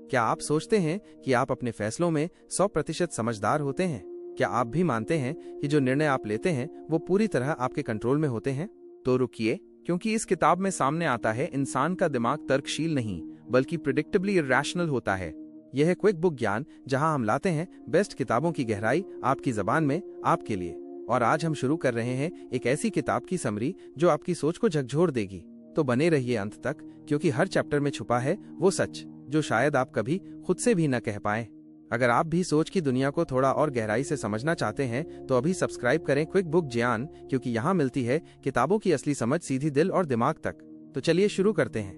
क्या आप सोचते हैं कि आप अपने फैसलों में 100% समझदार होते हैं? क्या आप भी मानते हैं कि जो निर्णय आप लेते हैं वो पूरी तरह आपके कंट्रोल में होते हैं? तो रुकिए, क्योंकि इस किताब में सामने आता है इंसान का दिमाग तर्कशील नहीं बल्कि प्रिडिक्टेबली इरैशनल होता है। यह है क्विक बुक ज्ञान, जहां हम लाते हैं बेस्ट किताबों की गहराई आपकी जबान में आपके लिए। और आज हम शुरू कर रहे हैं एक ऐसी किताब की समरी जो आपकी सोच को झकझोर देगी। तो बने रहिए अंत तक, क्योंकि हर चैप्टर में छुपा है वो सच जो शायद आप कभी खुद से भी न कह पाए। अगर आप भी सोच की दुनिया को थोड़ा और गहराई से समझना चाहते हैं तो अभी सब्सक्राइब करें क्विक बुक ज्ञान, क्योंकि यहाँ मिलती है किताबों की असली समझ सीधी दिल और दिमाग तक। तो चलिए शुरू करते हैं।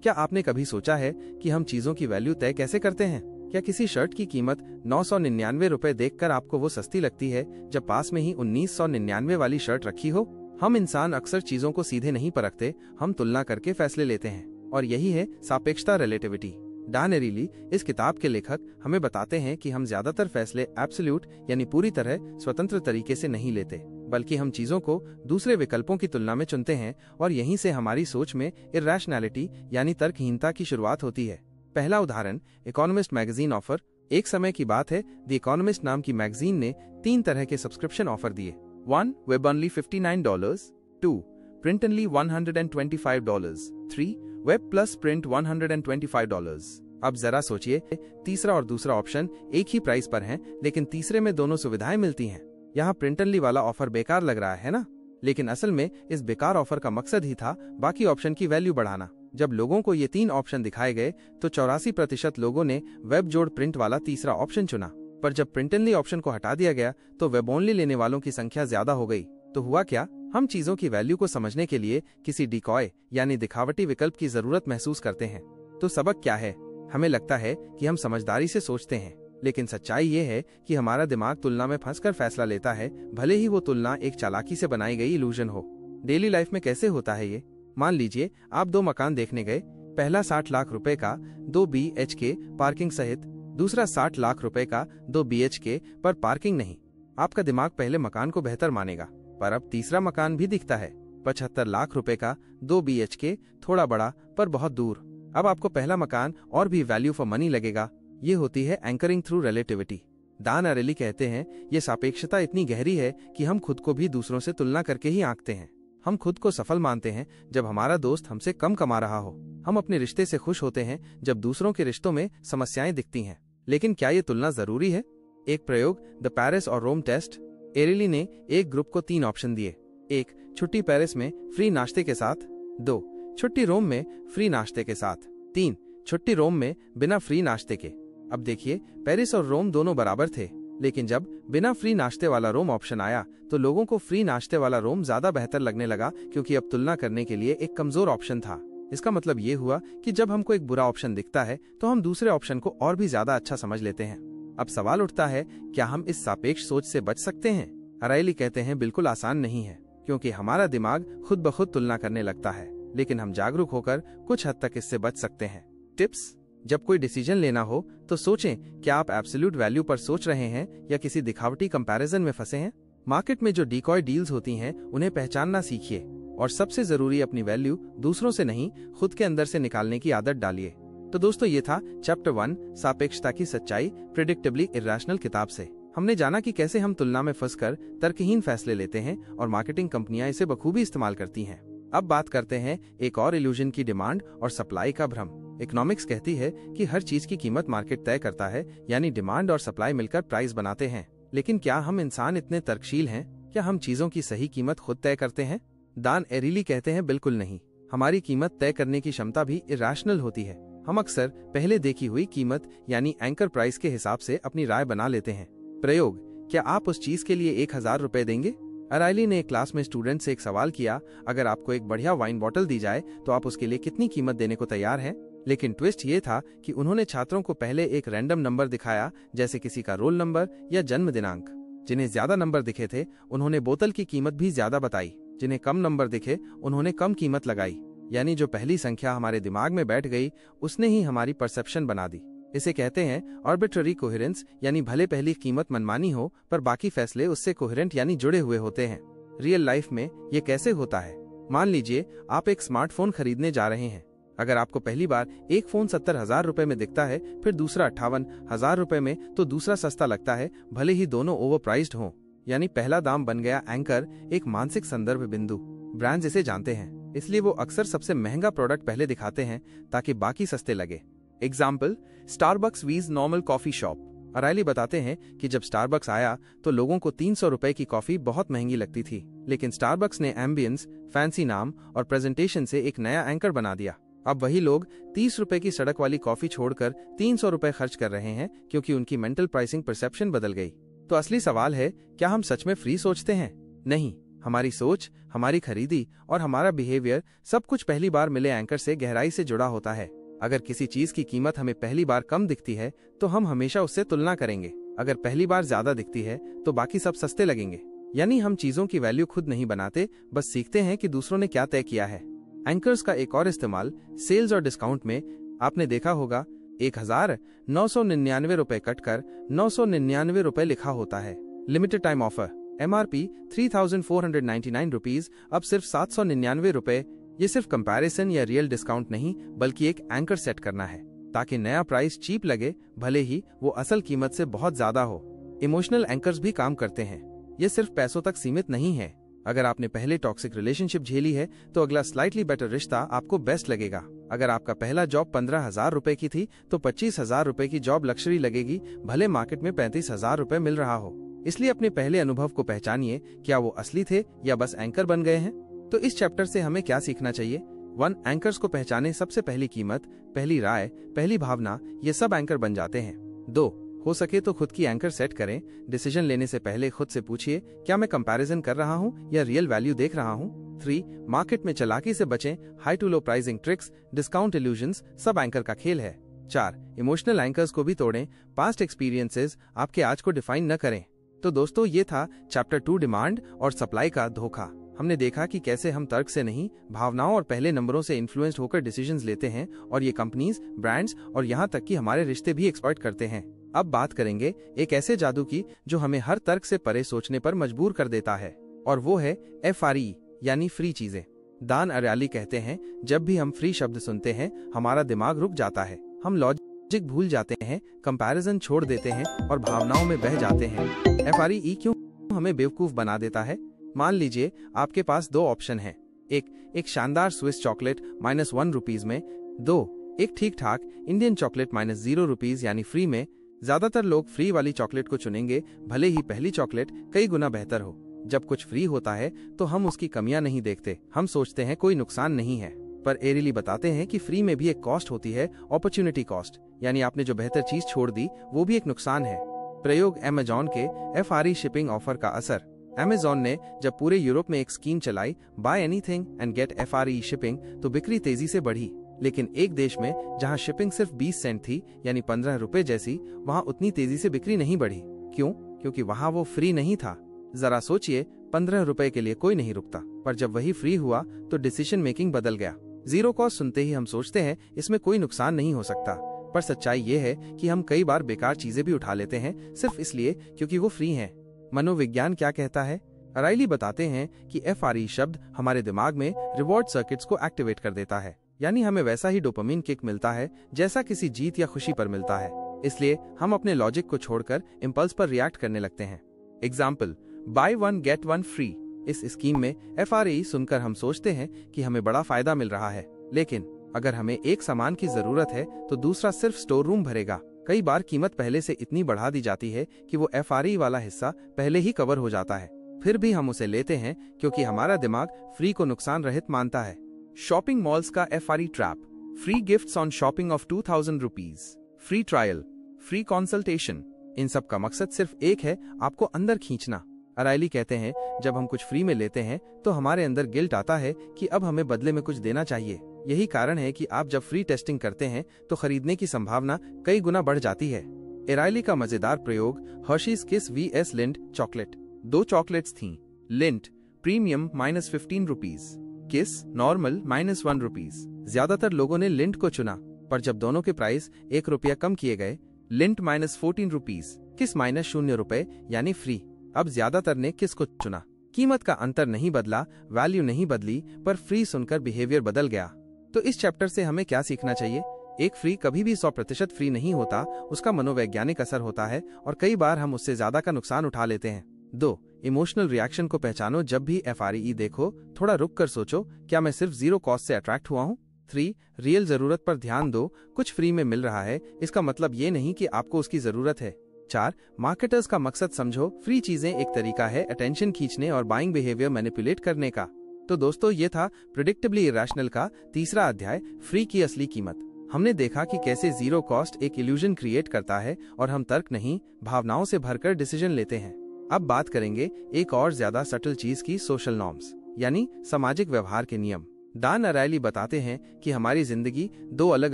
क्या आपने कभी सोचा है कि हम चीजों की वैल्यू तय कैसे करते हैं? क्या किसी शर्ट की कीमत 999 रुपए देखकर आपको वो सस्ती लगती है जब पास में ही 1999 वाली शर्ट रखी हो? हम इंसान अक्सर चीजों को सीधे नहीं परखते, हम तुलना करके फैसले लेते हैं, और यही है सापेक्षता, रिलेटिविटी। डैन एरिली, इस किताब के लेखक, हमें बताते हैं कि हम ज्यादातर फैसले एब्सोल्यूट यानी पूरी तरह स्वतंत्र तरीके से नहीं लेते, बल्कि हम चीजों को दूसरे विकल्पों की तुलना में चुनते हैं, और यहीं से हमारी सोच में इरैशनैलिटी यानी तर्कहीनता की शुरुआत होती है। पहला उदाहरण, इकोनॉमिस्ट मैगजीन ऑफर। एक समय की बात है, द इकोनॉमिस्ट नाम की मैगजीन ने 3 तरह के सब्सक्रिप्शन ऑफर दिए। 1. Web only $59, 2. Print only $125, 3. Web plus print $125। अब जरा सोचिए, तीसरा और दूसरा ऑप्शन एक ही प्राइस पर हैं, लेकिन तीसरे में दोनों सुविधाएं मिलती हैं। यहाँ प्रिंट ओनली वाला ऑफर बेकार लग रहा है ना? लेकिन असल में इस बेकार ऑफर का मकसद ही था बाकी ऑप्शन की वैल्यू बढ़ाना। जब लोगों को ये 3 ऑप्शन दिखाए गए तो 84% लोगों ने वेब जोड़ प्रिंट वाला तीसरा ऑप्शन चुना। पर जब प्रिंट ओनली ऑप्शन को हटा दिया गया तो वेब ओनली लेने वालों की संख्या ज्यादा हो गई। तो हुआ क्या? हम चीजों की वैल्यू को समझने के लिए किसी डिकॉय यानी दिखावटी विकल्प की जरूरत महसूस करते हैं। तो सबक क्या है? हमें लगता है कि हम समझदारी से सोचते हैं, लेकिन सच्चाई ये है कि हमारा दिमाग तुलना में फंसकर फैसला लेता है, भले ही वो तुलना एक चालाकी से बनाई गई इल्यूजन हो। डेली लाइफ में कैसे होता है ये? मान लीजिए आप 2 मकान देखने गए। पहला 60 लाख रुपए का 2 BHK पार्किंग सहित, दूसरा 60 लाख रुपए का 2 BHK पर पार्किंग नहीं। आपका दिमाग पहले मकान को बेहतर मानेगा, पर अब तीसरा मकान भी दिखता है, 75 लाख रुपए का 2 BHK, थोड़ा बड़ा पर बहुत दूर। अब आपको पहला मकान और भी वैल्यू फॉर मनी लगेगा। ये होती है एंकरिंग थ्रू रिलेटिविटी। डैन एरिली कहते हैं, ये सापेक्षता इतनी गहरी है कि हम खुद को भी दूसरों से तुलना करके ही आंकते हैं। हम खुद को सफल मानते हैं जब हमारा दोस्त हमसे कम कमा रहा हो। हम अपने रिश्ते से खुश होते हैं जब दूसरों के रिश्तों में समस्याएं दिखती हैं। लेकिन क्या ये तुलना जरूरी है? एक प्रयोग, द पेरिस और रोम टेस्ट। एरिली ने एक ग्रुप को 3 ऑप्शन दिए। 1. छुट्टी पेरिस में फ्री नाश्ते के साथ, 2. छुट्टी रोम में फ्री नाश्ते के साथ, 3. छुट्टी रोम में बिना फ्री नाश्ते के। अब देखिए, पेरिस और रोम दोनों बराबर थे, लेकिन जब बिना फ्री नाश्ते वाला रोम ऑप्शन आया तो लोगों को फ्री नाश्ते वाला रोम ज्यादा बेहतर लगने लगा, क्योंकि अब तुलना करने के लिए एक कमजोर ऑप्शन था। इसका मतलब ये हुआ कि जब हमको एक बुरा ऑप्शन दिखता है तो हम दूसरे ऑप्शन को और भी ज्यादा अच्छा समझ लेते हैं। अब सवाल उठता है, क्या हम इस सापेक्ष सोच से बच सकते हैं? एरिली कहते हैं, बिल्कुल आसान नहीं है, क्योंकि हमारा दिमाग खुद ब खुद तुलना करने लगता है, लेकिन हम जागरूक होकर कुछ हद तक इससे बच सकते हैं। टिप्स: जब कोई डिसीजन लेना हो तो सोचें, क्या आप एब्सोल्यूट वैल्यू पर सोच रहे हैं या किसी दिखावटी कंपैरिजन में फंसे हैं। मार्केट में जो डिकॉय डील्स होती हैं उन्हें पहचानना सीखिए, और सबसे जरूरी, अपनी वैल्यू दूसरों से नहीं खुद के अंदर से निकालने की आदत डालिए। तो दोस्तों, ये था चैप्टर 1, सापेक्षता की सच्चाई, प्रिडिक्टेबली इरैशनल किताब से। हमने जाना कि कैसे हम तुलना में फंसकर तर्कहीन फैसले लेते हैं और मार्केटिंग कंपनियां इसे बखूबी इस्तेमाल करती हैं। अब बात करते हैं एक और इल्यूजन की, डिमांड और सप्लाई का भ्रम। इकोनॉमिक्स कहती है कि हर चीज की कीमत मार्केट तय करता है, यानी डिमांड और सप्लाई मिलकर प्राइस बनाते हैं। लेकिन क्या हम इंसान इतने तर्कशील हैं? क्या हम चीजों की सही कीमत खुद तय करते हैं? डैन एरिली कहते हैं, बिल्कुल नहीं। हमारी कीमत तय करने की क्षमता भी इरैशनल होती है। हम अक्सर पहले देखी हुई कीमत यानी एंकर प्राइस के हिसाब से अपनी राय बना लेते हैं। प्रयोग: क्या आप उस चीज के लिए 1000 रुपए देंगे? एरिली ने एक क्लास में स्टूडेंट से एक सवाल किया, अगर आपको एक बढ़िया वाइन बॉटल दी जाए तो आप उसके लिए कितनी कीमत देने को तैयार हैं? लेकिन ट्विस्ट ये था कि उन्होंने छात्रों को पहले एक रैंडम नंबर दिखाया, जैसे किसी का रोल नंबर या जन्म दिनांक। जिन्हें ज्यादा नंबर दिखे थे उन्होंने बोतल की कीमत भी ज्यादा बताई, जिन्हें कम नंबर दिखे उन्होंने कम कीमत लगाई। यानी जो पहली संख्या हमारे दिमाग में बैठ गई उसने ही हमारी परसेप्शन बना दी। इसे कहते हैं आर्बिट्ररी कोहेरेंस, यानी भले पहली कीमत मनमानी हो पर बाकी फैसले उससे कोहेरेंट यानी जुड़े हुए होते हैं। रियल लाइफ में ये कैसे होता है? मान लीजिए आप एक स्मार्टफोन खरीदने जा रहे हैं। अगर आपको पहली बार एक फोन 70,000 रुपए में दिखता है, फिर दूसरा 58,000 रुपए में, तो दूसरा सस्ता लगता है, भले ही दोनों ओवरप्राइज्ड हों। यानी पहला दाम बन गया एंकर, एक मानसिक संदर्भ बिंदु। ब्रांड्स इसे जानते हैं, इसलिए वो अक्सर सबसे महंगा प्रोडक्ट पहले दिखाते हैं ताकि बाकी सस्ते लगे। एग्जाम्पल, स्टारबक्स वीज नॉर्मल कॉफी शॉप। अरायली बताते हैं कि जब स्टारबक्स आया तो लोगों को 300 रुपए की कॉफी बहुत महंगी लगती थी, लेकिन स्टारबक्स ने एम्बियंस, फैंसी नाम और प्रेजेंटेशन से एक नया एंकर बना दिया। अब वही लोग 30 रुपए की सड़क वाली कॉफी छोड़कर 300 रुपए खर्च कर रहे हैं, क्योंकि उनकी मेंटल प्राइसिंग परसेप्शन बदल गई। तो असली सवाल है, क्या हम सच में फ्री सोचते हैं? नहीं, हमारी सोच, हमारी खरीदी और हमारा बिहेवियर सब कुछ पहली बार मिले एंकर से गहराई से जुड़ा होता है। अगर किसी चीज की कीमत हमें पहली बार कम दिखती है तो हम हमेशा उससे तुलना करेंगे। अगर पहली बार ज्यादा दिखती है तो बाकी सब सस्ते लगेंगे। यानी हम चीजों की वैल्यू खुद नहीं बनाते, बस सीखते हैं कि दूसरों ने क्या तय किया है। एंकर्स का एक और इस्तेमाल सेल्स और डिस्काउंट में आपने देखा होगा। 1,999 रुपए कटकर 999 रुपए लिखा होता है। Limited time offer, MRP 3,499 rupees, अब सिर्फ 799 रुपए। ये सिर्फ कंपैरिजन या रियल डिस्काउंट नहीं, बल्कि एक एंकर सेट करना है ताकि नया प्राइस चीप लगे, भले ही वो असल कीमत से बहुत ज्यादा हो। इमोशनल एंकर्स भी काम करते हैं। ये सिर्फ पैसों तक सीमित नहीं है। अगर आपने पहले टॉक्सिक रिलेशनशिप झेली है तो अगला स्लाइटली बेटर रिश्ता आपको बेस्ट लगेगा। अगर आपका पहला जॉब 15,000 रुपए की थी तो 25,000 रुपए की जॉब लग्जरी लगेगी, भले मार्केट में 35,000 रुपए मिल रहा हो। इसलिए अपने पहले अनुभव को पहचानिए, क्या वो असली थे या बस एंकर बन गए हैं। तो इस चैप्टर से हमें क्या सीखना चाहिए? 1. एंकर्स को पहचाने। सबसे पहली कीमत, पहली राय, पहली भावना, ये सब एंकर बन जाते हैं। 2. हो सके तो खुद की एंकर सेट करें। डिसीजन लेने से पहले खुद से पूछिए, क्या मैं कंपैरिजन कर रहा हूँ या रियल वैल्यू देख रहा हूँ। 3. मार्केट में चालाकी से बचें। High to low pricing tricks, discount illusions सब एंकर का खेल है। 4. इमोशनल एंकर्स को भी तोड़ें। पास्ट एक्सपीरियंसेस आपके आज को डिफाइन न करें। तो दोस्तों, ये था चैप्टर 2, डिमांड और सप्लाई का धोखा। हमने देखा कि कैसे हम तर्क से नहीं, भावनाओं और पहले नंबरों से इन्फ्लुएंस्ड होकर डिसीजंस लेते हैं, और ये कंपनीज, ब्रांड्स और यहाँ तक कि हमारे रिश्ते भी एक्सप्लॉइट करते हैं। अब बात करेंगे एक ऐसे जादू की जो हमें हर तर्क से परे सोचने पर मजबूर कर देता है, और वो है FRE यानी फ्री चीजें। दान अरायली कहते हैं, जब भी हम फ्री शब्द सुनते हैं हमारा दिमाग रुक जाता है, हम लॉजिक भूल जाते हैं, कंपैरिजन छोड़ देते हैं और भावनाओं में बह जाते हैं। FRE क्यों हमें बेवकूफ बना देता है? मान लीजिए आपके पास 2 ऑप्शन हैं। एक शानदार स्विस चॉकलेट -1 रुपीज में। 2. एक ठीक ठाक इंडियन चॉकलेट -0 रुपीज यानी फ्री में। ज्यादातर लोग फ्री वाली चॉकलेट को चुनेंगे, भले ही पहली चॉकलेट कई गुना बेहतर हो। जब कुछ फ्री होता है तो हम उसकी कमियां नहीं देखते, हम सोचते हैं कोई नुकसान नहीं है। पर एरिली बताते हैं कि फ्री में भी एक कॉस्ट होती है, अपॉर्चुनिटी कॉस्ट, यानी आपने जो बेहतर चीज छोड़ दी वो भी एक नुकसान है। प्रयोग अमेजॉन के FRE शिपिंग ऑफर का असर। अमेजॉन ने जब पूरे यूरोप में एक स्कीम चलाई, buy anything and get FRE shipping, तो बिक्री तेजी से बढ़ी। लेकिन एक देश में जहां शिपिंग सिर्फ 20 सेंट थी, यानी 15 रुपए जैसी, वहां उतनी तेजी से बिक्री नहीं बढ़ी। क्यों? क्योंकि वहां वो फ्री नहीं था। जरा सोचिए, 15 रुपए के लिए कोई नहीं रुकता, पर जब वही फ्री हुआ तो डिसीजन मेकिंग बदल गया। जीरो कॉस्ट सुनते ही हम सोचते हैं इसमें कोई नुकसान नहीं हो सकता, पर सच्चाई ये है कि हम कई बार बेकार चीजें भी उठा लेते हैं सिर्फ इसलिए क्योंकि वो फ्री हैं। मनोविज्ञान क्या कहता है? अरायली बताते हैं कि FRE शब्द हमारे दिमाग में रिवॉर्ड सर्किट्स को एक्टिवेट कर देता है, यानी हमें वैसा ही डोपामिन किक मिलता है जैसा किसी जीत या खुशी पर मिलता है। इसलिए हम अपने लॉजिक को छोड़कर इम्पल्स पर रिएक्ट करने लगते हैं। Example, buy 1 get 1 free. इस स्कीम में FRE सुनकर हम सोचते हैं कि हमें बड़ा फायदा मिल रहा है, लेकिन अगर हमें एक सामान की जरूरत है तो दूसरा सिर्फ स्टोर रूम भरेगा। कई बार कीमत पहले से इतनी बढ़ा दी जाती है कि वो FRE वाला हिस्सा पहले ही कवर हो जाता है, फिर भी हम उसे लेते हैं क्योंकि हमारा दिमाग फ्री को नुकसान रहित मानता है। शॉपिंग मॉल्स का FRE trap. Free gifts on shopping of 2,000 rupees, free trial, free consultation. इन सब का मकसद सिर्फ एक है, आपको अंदर खींचना। अरायली कहते हैं, जब हम कुछ फ्री में लेते हैं तो हमारे अंदर गिल्ट आता है कि अब हमें बदले में कुछ देना चाहिए। यही कारण है कि आप जब फ्री टेस्टिंग करते हैं तो खरीदने की संभावना कई गुना बढ़ जाती है। अरायली का मजेदार प्रयोग, हर्शीज किस VS लिंट चॉकलेट। 2 चॉकलेट्स थीं। लिंट प्रीमियम -15 रुपीज, किस नॉर्मल -1 रुपीज। ज्यादातर लोगों ने लिंट को चुना, पर जब दोनों के प्राइस 1 रुपया कम किए गए, लिंट -14 रुपीज, किस -0 रुपए यानी फ्री। अब ज्यादातर ने किस को चुना। कीमत का अंतर नहीं बदला, वैल्यू नहीं बदली, पर फ्री सुनकर बिहेवियर बदल गया। तो इस चैप्टर से हमें क्या सीखना चाहिए? एक फ्री कभी भी 100% फ्री नहीं होता, उसका मनोवैज्ञानिक असर होता है और कई बार हम उससे ज्यादा का नुकसान उठा लेते हैं। 2. इमोशनल रिएक्शन को पहचानो। जब भी FRE देखो, थोड़ा रुक कर सोचो, क्या मैं सिर्फ जीरो कॉस्ट से अट्रैक्ट हुआ हूँ? 3. रियल जरूरत पर ध्यान दो। कुछ फ्री में मिल रहा है, इसका मतलब ये नहीं कि आपको उसकी जरूरत है। 4. मार्केटर्स का मकसद समझो। फ्री चीजें एक तरीका है अटेंशन खींचने और बाइंग बिहेवियर मैनिपुलेट करने का। तो दोस्तों, ये था प्रिडिक्टेबली इरेशनल का तीसरा अध्याय, फ्री की असली कीमत। हमने देखा कि कैसे जीरो कॉस्ट एक इल्यूजन क्रिएट करता है और हम तर्क नहीं, भावनाओं से भरकर डिसीजन लेते हैं। अब बात करेंगे एक और ज्यादा सटल चीज की, सोशल नॉर्म्स, यानी सामाजिक व्यवहार के नियम। डान अराइली बताते हैं कि हमारी जिंदगी दो अलग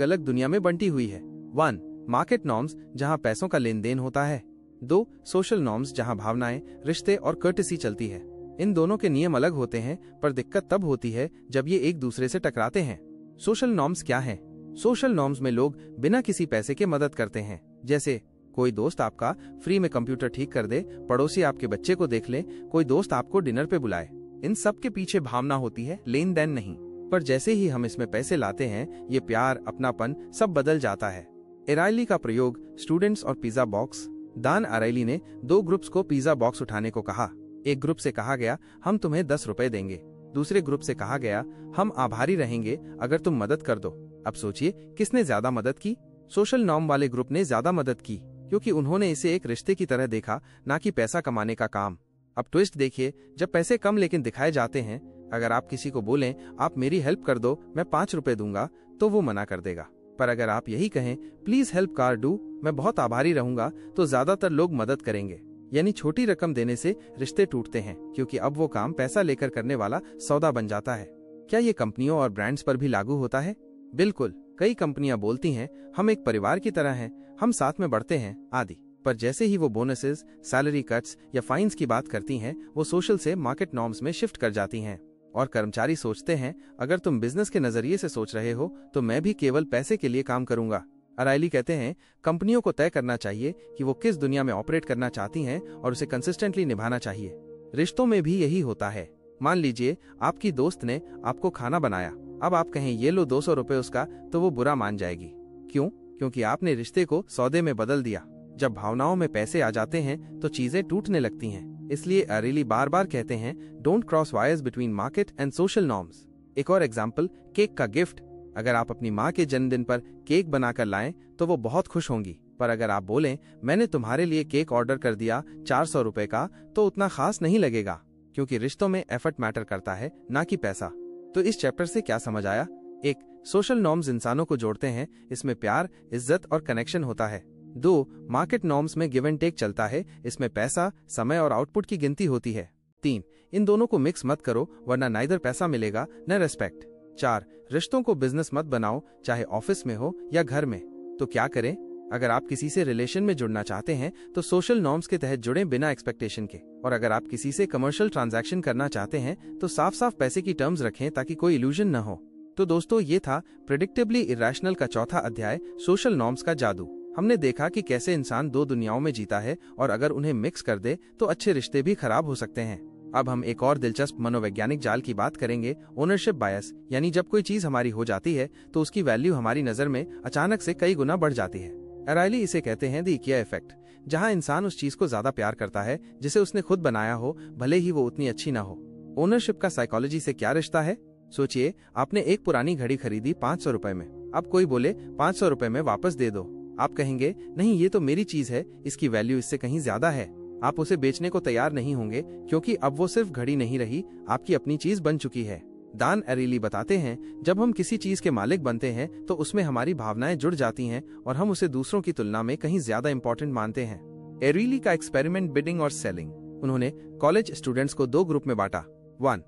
अलग दुनिया में बंटी हुई है। 1. मार्केट नॉर्म्स, जहां पैसों का लेन देन होता है। 2. सोशल नॉर्म्स, जहां भावनाएं, रिश्ते और कर्टेसी चलती है। इन दोनों के नियम अलग होते हैं, पर दिक्कत तब होती है जब ये एक दूसरे से टकराते हैं। सोशल नॉर्म्स क्या हैं? सोशल नॉर्म्स में लोग बिना किसी पैसे के मदद करते हैं। जैसे कोई दोस्त आपका फ्री में कंप्यूटर ठीक कर दे, पड़ोसी आपके बच्चे को देख ले, कोई दोस्त आपको डिनर पे बुलाए। इन सब के पीछे भावना होती है, लेन देन नहीं। पर जैसे ही हम इसमें पैसे लाते हैं, ये प्यार, अपनापन सब बदल जाता है। अराइली का प्रयोग, स्टूडेंट्स और पिज्जा बॉक्स। डान अराइली ने 2 ग्रुप्स को पिज्जा बॉक्स उठाने को कहा। एक ग्रुप से कहा गया, हम तुम्हें 10 रुपए देंगे। दूसरे ग्रुप से कहा गया, हम आभारी रहेंगे अगर तुम मदद कर दो। अब सोचिए, किसने ज्यादा मदद की? सोशल नॉर्म वाले ग्रुप ने ज्यादा मदद की, क्योंकि उन्होंने इसे एक रिश्ते की तरह देखा, ना कि पैसा कमाने का काम। अब ट्विस्ट देखिए, जब पैसे कम लेकिन दिखाए जाते हैं, अगर आप किसी को बोलें, आप मेरी हेल्प कर दो, मैं 5 रुपए दूंगा, तो वो मना कर देगा। पर अगर आप यही कहें, प्लीज हेल्प कार डू, मैं बहुत आभारी रहूंगा, तो ज्यादातर लोग मदद करेंगे। यानी छोटी रकम देने से रिश्ते टूटते हैं, क्योंकि अब वो काम पैसा लेकर करने वाला सौदा बन जाता है। क्या ये कंपनियों और ब्रांड्स पर भी लागू होता है? बिल्कुल। कई कंपनियां बोलती हैं, हम एक परिवार की तरह हैं, हम साथ में बढ़ते हैं आदि। पर जैसे ही वो बोनसेस, सैलरी कट्स या फाइन्स की बात करती हैं, वो सोशल से मार्केट नॉर्म्स में शिफ्ट कर जाती हैं। और कर्मचारी सोचते हैं, अगर तुम बिजनेस के नजरिए से सोच रहे हो, तो मैं भी केवल पैसे के लिए काम करूंगा। अराइली कहते हैं, कंपनियों को तय करना चाहिए कि वो किस दुनिया में ऑपरेट करना चाहती हैं और उसे कंसिस्टेंटली निभाना चाहिए। रिश्तों में भी यही होता है। मान लीजिए, आपकी दोस्त ने आपको खाना बनाया, अब आप कहें ये लो 200 रुपए उसका, तो वो बुरा मान जाएगी। क्यों? क्योंकि आपने रिश्ते को सौदे में बदल दिया। जब भावनाओं में पैसे आ जाते हैं, तो चीजें टूटने लगती हैं। इसलिए अराइली बार बार कहते हैं, don't cross wires between market and social norms. एक और एग्जाम्पल, केक का गिफ्ट। अगर आप अपनी माँ के जन्मदिन पर केक बनाकर लाएं, तो वो बहुत खुश होंगी। पर अगर आप बोलें, मैंने तुम्हारे लिए केक ऑर्डर कर दिया 400 रुपए का, तो उतना खास नहीं लगेगा, क्योंकि रिश्तों में एफर्ट मैटर करता है, ना कि पैसा। तो इस चैप्टर से क्या समझ आया? 1. सोशल नॉर्म्स इंसानों को जोड़ते हैं, इसमें प्यार, इज्जत और कनेक्शन होता है। 2. मार्केट नॉर्म्स में गिव एंड टेक चलता है, इसमें पैसा, समय और आउटपुट की गिनती होती है। 3. इन दोनों को मिक्स मत करो, वरना नाइदर पैसा मिलेगा न रेस्पेक्ट। 4. रिश्तों को बिजनेस मत बनाओ, चाहे ऑफिस में हो या घर में। तो क्या करें? अगर आप किसी से रिलेशन में जुड़ना चाहते हैं, तो सोशल नॉर्म्स के तहत जुड़ें बिना एक्सपेक्टेशन के। और अगर आप किसी से कमर्शियल ट्रांजैक्शन करना चाहते हैं, तो साफ साफ पैसे की टर्म्स रखें, ताकि कोई इल्यूजन न हो। तो दोस्तों, ये था प्रेडिक्टेबली इरेशनल का चौथा अध्याय, सोशल नॉर्म्स का जादू। हमने देखा कि कैसे इंसान दो दुनियाओं में जीता है, और अगर उन्हें मिक्स कर दे तो अच्छे रिश्ते भी खराब हो सकते हैं। अब हम एक और दिलचस्प मनोवैज्ञानिक जाल की बात करेंगे, ओनरशिप बायस। यानी जब कोई चीज हमारी हो जाती है, तो उसकी वैल्यू हमारी नजर में अचानक से कई गुना बढ़ जाती है। अराइली इसे कहते हैं द इकिया इफेक्ट, जहां इंसान उस चीज को ज्यादा प्यार करता है जिसे उसने खुद बनाया हो, भले ही वो उतनी अच्छी ना हो। ओनरशिप का साइकोलॉजी से क्या रिश्ता है? सोचिए, आपने एक पुरानी घड़ी खरीदी 500 रुपए में। अब कोई बोले 500 रुपए में वापस दे दो, आप कहेंगे नहीं, ये तो मेरी चीज है, इसकी वैल्यू इससे कहीं ज्यादा है। आप उसे बेचने को तैयार नहीं होंगे, क्योंकि अब वो सिर्फ घड़ी नहीं रही, आपकी अपनी चीज बन चुकी है। डान अराइली बताते हैं, जब हम किसी चीज के मालिक बनते हैं, तो उसमें हमारी भावनाएं जुड़ जाती हैं और हम उसे दूसरों की तुलना में कहीं ज्यादा इंपॉर्टेंट मानते हैं। अराइली का एक्सपेरिमेंट, बिडिंग और सेलिंग। उन्होंने कॉलेज स्टूडेंट्स को 2 ग्रुप में बांटा। 1.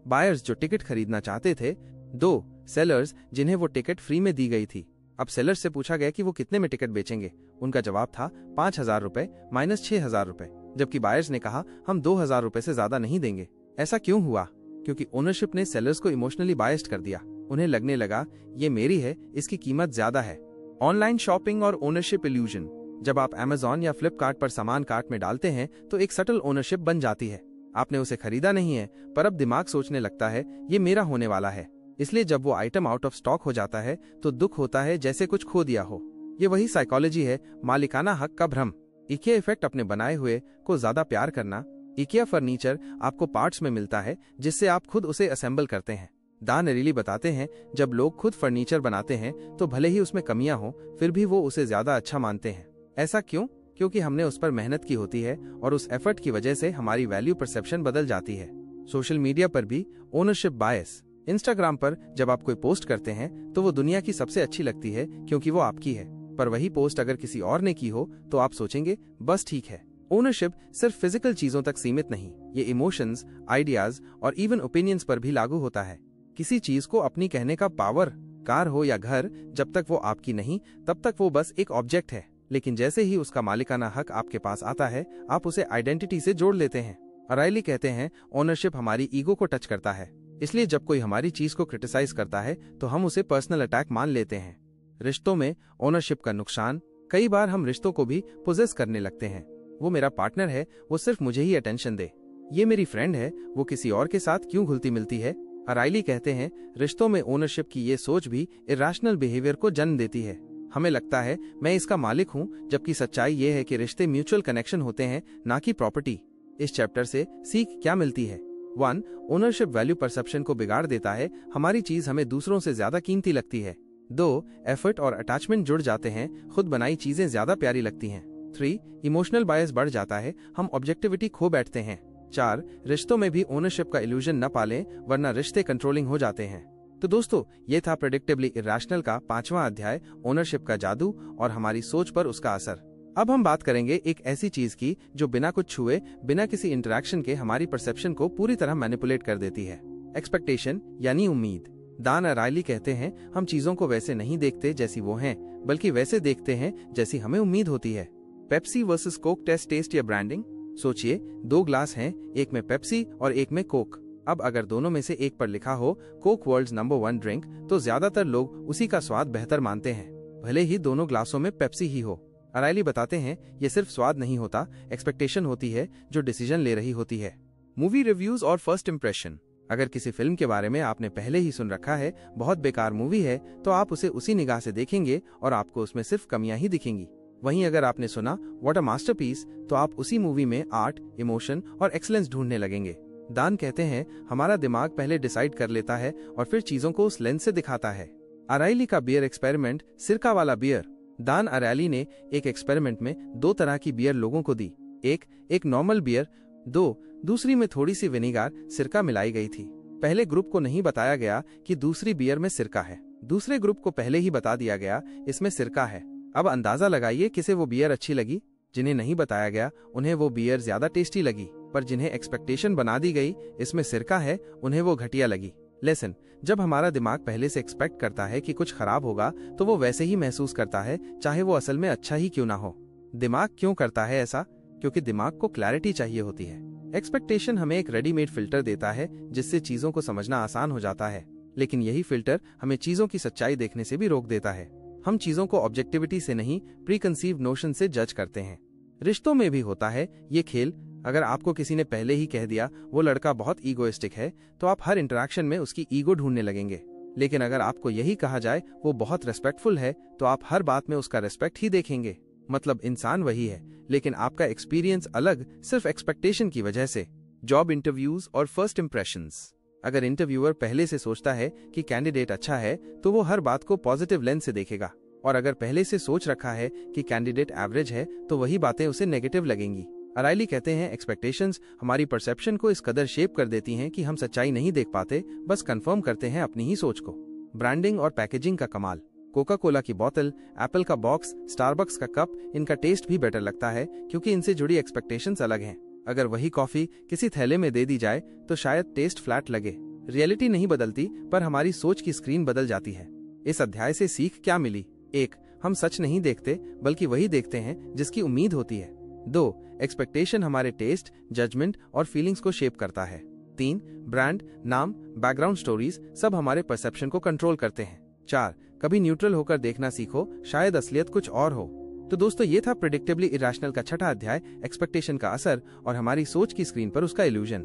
बायर्स जो टिकट खरीदना चाहते थे। 2. सेलर्स जिन्हें वो टिकट फ्री में दी गई थी। अब सेलर्स से पूछा गया कि वो कितने में टिकट बेचेंगे। उनका जवाब था 5,000 रुपए माइनस 6,000 रुपए, जबकि बायर्स ने कहा हम 2,000 रुपए से ज्यादा नहीं देंगे। ऐसा क्यों हुआ? क्योंकि ओनरशिप ने सेलर्स को इमोशनली बायस्ड कर दिया। उन्हें लगने लगा ये मेरी है, इसकी कीमत ज्यादा है। ऑनलाइन शॉपिंग और ओनरशिप इल्यूजन। जब आप Amazon या फ्लिपकार्ट पर सामान कार्ट में डालते हैं, तो एक सटल ओनरशिप बन जाती है। आपने उसे खरीदा नहीं है, पर अब दिमाग सोचने लगता है ये मेरा होने वाला है। इसलिए जब वो आइटम आउट ऑफ स्टॉक हो जाता है तो दुख होता है, जैसे कुछ खो दिया हो। ये वही साइकोलॉजी है, मालिकाना हक का भ्रम। इकिया इफेक्ट, अपने बनाए हुए को ज्यादा प्यार करना। इकिया फर्नीचर आपको पार्ट्स में मिलता है जिससे आप खुद उसे असेंबल करते हैं। दान एरिली बताते हैं, जब लोग खुद फर्नीचर बनाते हैं तो भले ही उसमें कमियां हो, फिर भी वो उसे ज्यादा अच्छा मानते हैं। ऐसा क्यों? क्योंकि हमने उस पर मेहनत की होती है और उस एफर्ट की वजह से हमारी वैल्यू परसेप्शन बदल जाती है। सोशल मीडिया पर भी ओनरशिप बायस। इंस्टाग्राम पर जब आप कोई पोस्ट करते हैं तो वो दुनिया की सबसे अच्छी लगती है क्योंकि वो आपकी है, पर वही पोस्ट अगर किसी और ने की हो तो आप सोचेंगे बस ठीक है। ओनरशिप सिर्फ फिजिकल चीजों तक सीमित नहीं, ये इमोशंस, आइडियाज और इवन ओपिनियंस पर भी लागू होता है। किसी चीज को अपनी कहने का पावर, कार हो या घर, जब तक वो आपकी नहीं तब तक वो बस एक ऑब्जेक्ट है। लेकिन जैसे ही उसका मालिकाना हक आपके पास आता है, आप उसे आइडेंटिटी से जोड़ लेते हैं। अराइली कहते हैं, ओनरशिप हमारी ईगो को टच करता है, इसलिए जब कोई हमारी चीज को क्रिटिसाइज करता है तो हम उसे पर्सनल अटैक मान लेते हैं। रिश्तों में ओनरशिप का नुकसान, कई बार हम रिश्तों को भी पोजेस करने लगते हैं। वो मेरा पार्टनर है, वो सिर्फ मुझे ही अटेंशन दे। ये मेरी फ्रेंड है, वो किसी और के साथ क्यों घुलती मिलती है। अराइली कहते हैं, रिश्तों में ओनरशिप की ये सोच भी इरेशनल बिहेवियर को जन्म देती है। हमें लगता है मैं इसका मालिक हूँ, जबकि सच्चाई ये है कि रिश्ते म्यूचुअल कनेक्शन होते हैं, ना कि प्रॉपर्टी। इस चैप्टर से सीख क्या मिलती है? 1. ओनरशिप वैल्यू परसेप्शन को बिगाड़ देता है, हमारी चीज हमें दूसरों से ज्यादा कीमती लगती है। 2. एफर्ट और अटैचमेंट जुड़ जाते हैं, खुद बनाई चीजें ज्यादा प्यारी लगती हैं। 3. इमोशनल बायस बढ़ जाता है, हम ऑब्जेक्टिविटी खो बैठते हैं। 4. रिश्तों में भी ओनरशिप का इल्यूजन न पालें, वरना रिश्ते कंट्रोलिंग हो जाते हैं। तो दोस्तों, ये था प्रेडिक्टेबली इरेशनल का 5वां अध्याय, ओनरशिप का जादू और हमारी सोच पर उसका असर। अब हम बात करेंगे एक ऐसी चीज की जो बिना कुछ छुए, बिना किसी इंटरेक्शन के हमारी परसेप्शन को पूरी तरह मैनिपुलेट कर देती है। एक्सपेक्टेशन यानी उम्मीद। दान अराइली कहते हैं, हम चीजों को वैसे नहीं देखते जैसी वो हैं, बल्कि वैसे देखते हैं जैसी हमें उम्मीद होती है। पेप्सी वर्सेस कोक टेस्ट या ब्रांडिंग। सोचिए, 2 ग्लास हैं, एक में पेप्सी और एक में कोक। अब अगर दोनों में से एक पर लिखा हो कोक वर्ल्ड्स नंबर 1 ड्रिंक, तो ज्यादातर लोग उसी का स्वाद बेहतर मानते हैं, भले ही दोनों ग्लासों में पेप्सी ही हो। अराइली बताते हैं, ये सिर्फ स्वाद नहीं होता, एक्सपेक्टेशन होती है जो डिसीजन ले रही होती है। मूवी रिव्यूज और फर्स्ट इंप्रेशन। अगर किसी फिल्म के बारे में आपने पहले ही सुन रखा है, बहुत बेकार मूवी है, तो आप उसे उसी निगाह से देखेंगे और आपको उसमें सिर्फ कमियां ही दिखेंगी। वहीं अगर आपने सुना व्हाट अ मास्टरपीस, तो आप उसी मूवी में आर्ट, इमोशन और एक्सीलेंस ढूंढने लगेंगे। दान कहते हैं, हमारा दिमाग पहले डिसाइड कर लेता है और फिर चीजों को उस लेंस से दिखाता है। अराइली का बियर एक्सपेरिमेंट, सिरका वाला बियर। दान अराइली ने एक एक्सपेरिमेंट में 2 तरह की बियर लोगों को दी। एक नॉर्मल बियर, दूसरी में थोड़ी सी विनेगर, सिरका मिलाई गई थी। पहले ग्रुप को नहीं बताया गया कि दूसरी बियर में सिरका है, दूसरे ग्रुप को पहले ही बता दिया गया इसमें सिरका है। अब अंदाजा लगाइए किसे वो बियर अच्छी लगी। जिन्हें नहीं बताया गया उन्हें वो बियर ज्यादा टेस्टी लगी, पर जिन्हें एक्सपेक्टेशन बना दी गई इसमें सिरका है, उन्हें वो घटिया लगी। लेसन, जब हमारा दिमाग पहले से एक्सपेक्ट करता है कि कुछ खराब होगा तो वो वैसे ही महसूस करता है, चाहे वो असल में अच्छा ही क्यों ना हो। दिमाग क्यों करता है ऐसा? क्योंकि दिमाग को क्लैरिटी चाहिए होती है। एक्सपेक्टेशन हमें एक रेडीमेड फिल्टर देता है जिससे चीजों को समझना आसान हो जाता है, लेकिन यही फिल्टर हमें चीजों की सच्चाई देखने से भी रोक देता है। हम चीजों को ऑब्जेक्टिविटी से नहीं, प्रीकंसीव्ड नोशन से जज करते हैं। रिश्तों में भी होता है ये खेल। अगर आपको किसी ने पहले ही कह दिया वो लड़का बहुत ईगोइस्टिक है, तो आप हर इंटरेक्शन में उसकी ईगो ढूंढने लगेंगे। लेकिन अगर आपको यही कहा जाए वो बहुत रेस्पेक्टफुल है, तो आप हर बात में उसका रेस्पेक्ट ही देखेंगे। मतलब इंसान वही है, लेकिन आपका एक्सपीरियंस अलग, सिर्फ एक्सपेक्टेशन की वजह से। जॉब इंटरव्यूज और फर्स्ट इंप्रेशंस। अगर इंटरव्यूअर पहले से सोचता है कि कैंडिडेट अच्छा है, तो वो हर बात को पॉजिटिव लेंस से देखेगा, और अगर पहले से सोच रखा है कि कैंडिडेट एवरेज है, तो वही बातें उसे नेगेटिव लगेंगी। अराइली कहते हैं, एक्सपेक्टेशंस हमारी परसेप्शन को इस कदर शेप कर देती हैं कि हम सच्चाई नहीं देख पाते, बस कंफर्म करते हैं अपनी ही सोच को। ब्रांडिंग और पैकेजिंग का कमाल। कोका कोला की बोतल, एप्पल का बॉक्स, स्टारबक्स का कप, इनका टेस्ट भी बेटर लगता है क्योंकि इनसे जुड़ी एक्सपेक्टेशंस अलग हैं। अगर वही कॉफी किसी थैले में दे दी जाए तो शायद टेस्ट फ्लैट लगे। रियलिटी नहीं बदलती, पर हमारी सोच की स्क्रीन बदल जाती है। इस अध्याय से सीख क्या मिली? 1. हम सच नहीं देखते, बल्कि वही देखते हैं जिसकी उम्मीद होती है। 2. एक्सपेक्टेशन हमारे टेस्ट, जजमेंट और फीलिंग्स को शेप करता है। 3. ब्रांड, नाम, बैकग्राउंड स्टोरीज सब हमारे परसेप्शन को कंट्रोल करते हैं। 4. कभी न्यूट्रल होकर देखना सीखो, शायद असलियत कुछ और हो। तो दोस्तों ये था प्रेडिक्टेबली इरेशनल का छठा अध्याय, एक्सपेक्टेशन का असर और हमारी सोच की स्क्रीन पर उसका इल्यूजन।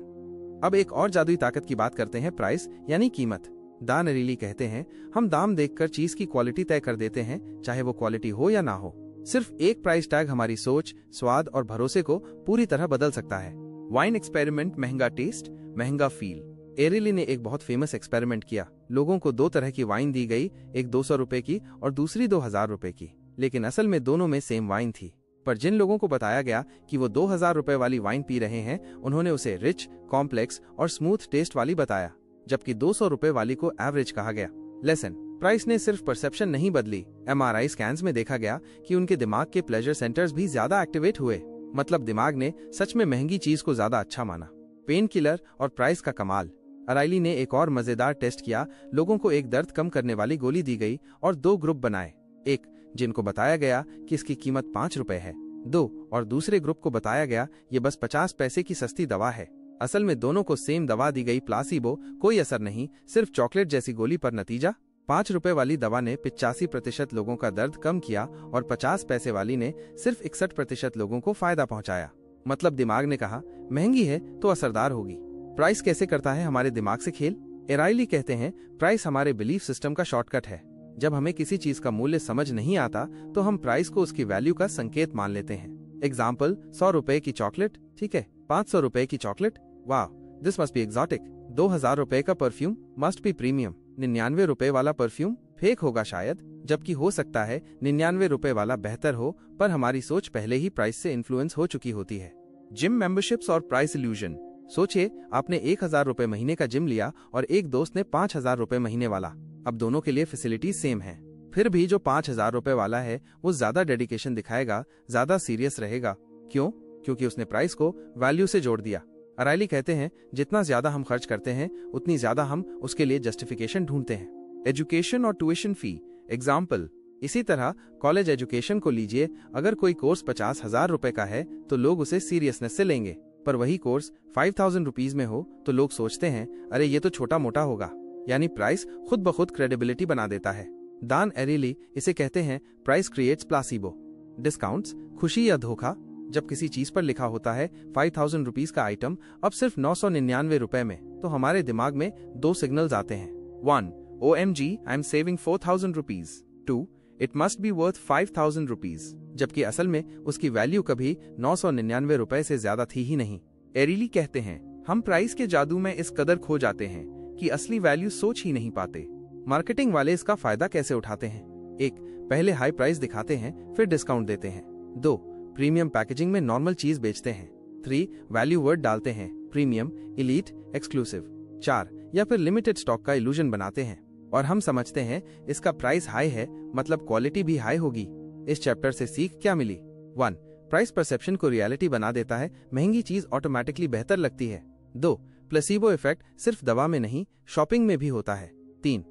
अब एक और जादुई ताकत की बात करते हैं, प्राइस यानी कीमत। दान अरीली कहते हैं, हम दाम देखकर चीज की क्वालिटी तय कर देते हैं, चाहे वो क्वालिटी हो या ना हो। सिर्फ एक प्राइस टैग हमारी सोच, स्वाद और भरोसे को पूरी तरह बदल सकता है। वाइन एक्सपेरिमेंट, महंगा टेस्ट, महंगा फील। एरिली ने एक बहुत फेमस एक्सपेरिमेंट किया। लोगों को दो तरह की वाइन दी गई, एक 200 रुपए की और दूसरी 2000 रुपए की, लेकिन असल में दोनों में सेम वाइन थी। पर जिन लोगों को बताया गया कि वो 2000 रुपए वाली वाइन पी रहे हैं, उन्होंने उसे रिच, कॉम्प्लेक्स और स्मूथ टेस्ट वाली बताया, जबकि 200 रुपए वाली को एवरेज कहा गया। लेसन, प्राइस ने सिर्फ परसेप्शन नहीं बदली। MRI स्कैन्स में देखा गया कि उनके दिमाग के प्लेजर सेंटर्स भी ज्यादा एक्टिवेट हुए। मतलब दिमाग ने सच में महंगी चीज को ज्यादा अच्छा माना। पेन किलर और प्राइस का कमाल। अराइली ने एक और मजेदार टेस्ट किया। लोगों को एक दर्द कम करने वाली गोली दी गई और 2 ग्रुप बनाए। एक जिनको बताया गया कि इसकी कीमत 5 रुपए है, 2 और दूसरे ग्रुप को बताया गया ये बस 50 पैसे की सस्ती दवा है। असल में दोनों को सेम दवा दी गई, प्लासिबो, कोई असर नहीं, सिर्फ चॉकलेट जैसी गोली, पर नतीजा 5 रुपए वाली दवा ने 85% लोगों का दर्द कम किया और 50 पैसे वाली ने सिर्फ 61% लोगों को फायदा पहुंचाया। मतलब दिमाग ने कहा महंगी है तो असरदार होगी। प्राइस कैसे करता है हमारे दिमाग से खेल? एराइली कहते हैं, प्राइस हमारे बिलीफ सिस्टम का शॉर्टकट है। जब हमें किसी चीज का मूल्य समझ नहीं आता तो हम प्राइस को उसकी वैल्यू का संकेत मान लेते हैं। एग्जाम्पल, 100 रुपए की चॉकलेट, ठीक है, 500 रुपए की चॉकलेट, वाह दिस मस्ट बी एक्सोटिक। 2000 रुपए का परफ्यूम, मस्ट बी प्रीमियम। 99 रुपए वाला परफ्यूम फेक होगा शायद, जबकि हो सकता है 99 रुपए वाला बेहतर हो, पर हमारी सोच पहले ही प्राइस से इन्फ्लुएंस हो चुकी होती है। जिम मेंबरशिप्स और प्राइस इल्यूजन। सोचिए, आपने 1000 रुपए महीने का जिम लिया और एक दोस्त ने 5000 रुपए महीने वाला। अब दोनों के लिए फैसिलिटी सेम है, फिर भी जो 5000 रुपए वाला है वो ज्यादा डेडिकेशन दिखाएगा, ज्यादा सीरियस रहेगा। क्यों? क्योंकि उसने प्राइस को वैल्यू से जोड़ दिया। अराइली कहते हैं, जितना ज्यादा हम खर्च करते हैं उतनी ज्यादा हम उसके लिए जस्टिफिकेशन ढूंढते हैं। एजुकेशन और ट्यूशन फी। एग्जाम्पल, इसी तरह कॉलेज एजुकेशन को लीजिए। अगर कोई कोर्स 50,000 रुपए का है तो लोग उसे सीरियसनेस से लेंगे, पर वही कोर्स 5000 रुपीज में हो तो लोग सोचते हैं अरे ये तो छोटा मोटा होगा। यानी प्राइस खुद ब खुद क्रेडिबिलिटी बना देता है। दान एरिली इसे कहते हैं, प्राइस क्रिएट्स प्लासिबो। डिस्काउंट्स, खुशी या धोखा। जब किसी चीज पर लिखा होता है 5000 रुपीज का आइटम अब सिर्फ 999 रुपए में, तो हमारे दिमाग में 2 सिग्नल्स आते हैं। 1, OMG, I am saving 4000 rupees. 2, it must be worth 5000 rupees. जबकि असल में उसकी वैल्यू कभी 999 रुपए से ज्यादा थी ही नहीं। एरिली कहते हैं, हम प्राइस के जादू में इस कदर खो जाते हैं कि असली वैल्यू सोच ही नहीं पाते। मार्केटिंग वाले इसका फायदा कैसे उठाते हैं? 1, पहले हाई प्राइस दिखाते हैं, फिर डिस्काउंट देते हैं। 2, प्रीमियम पैकेजिंग में नॉर्मल चीज बेचते हैं। 3, वैल्यू वर्ड डालते हैं, प्रीमियम, एलीट, एक्सक्लूसिव। 4, या फिर लिमिटेड स्टॉक का इल्यूजन बनाते हैं और हम समझते हैं इसका प्राइस हाई है मतलब क्वालिटी भी हाई होगी। इस चैप्टर से सीख क्या मिली? 1, प्राइस परसेप्शन को रियलिटी बना देता है, महंगी चीज ऑटोमेटिकली बेहतर लगती है। 2, प्लेसिबो इफेक्ट सिर्फ दवा में नहीं शॉपिंग में भी होता है। 3,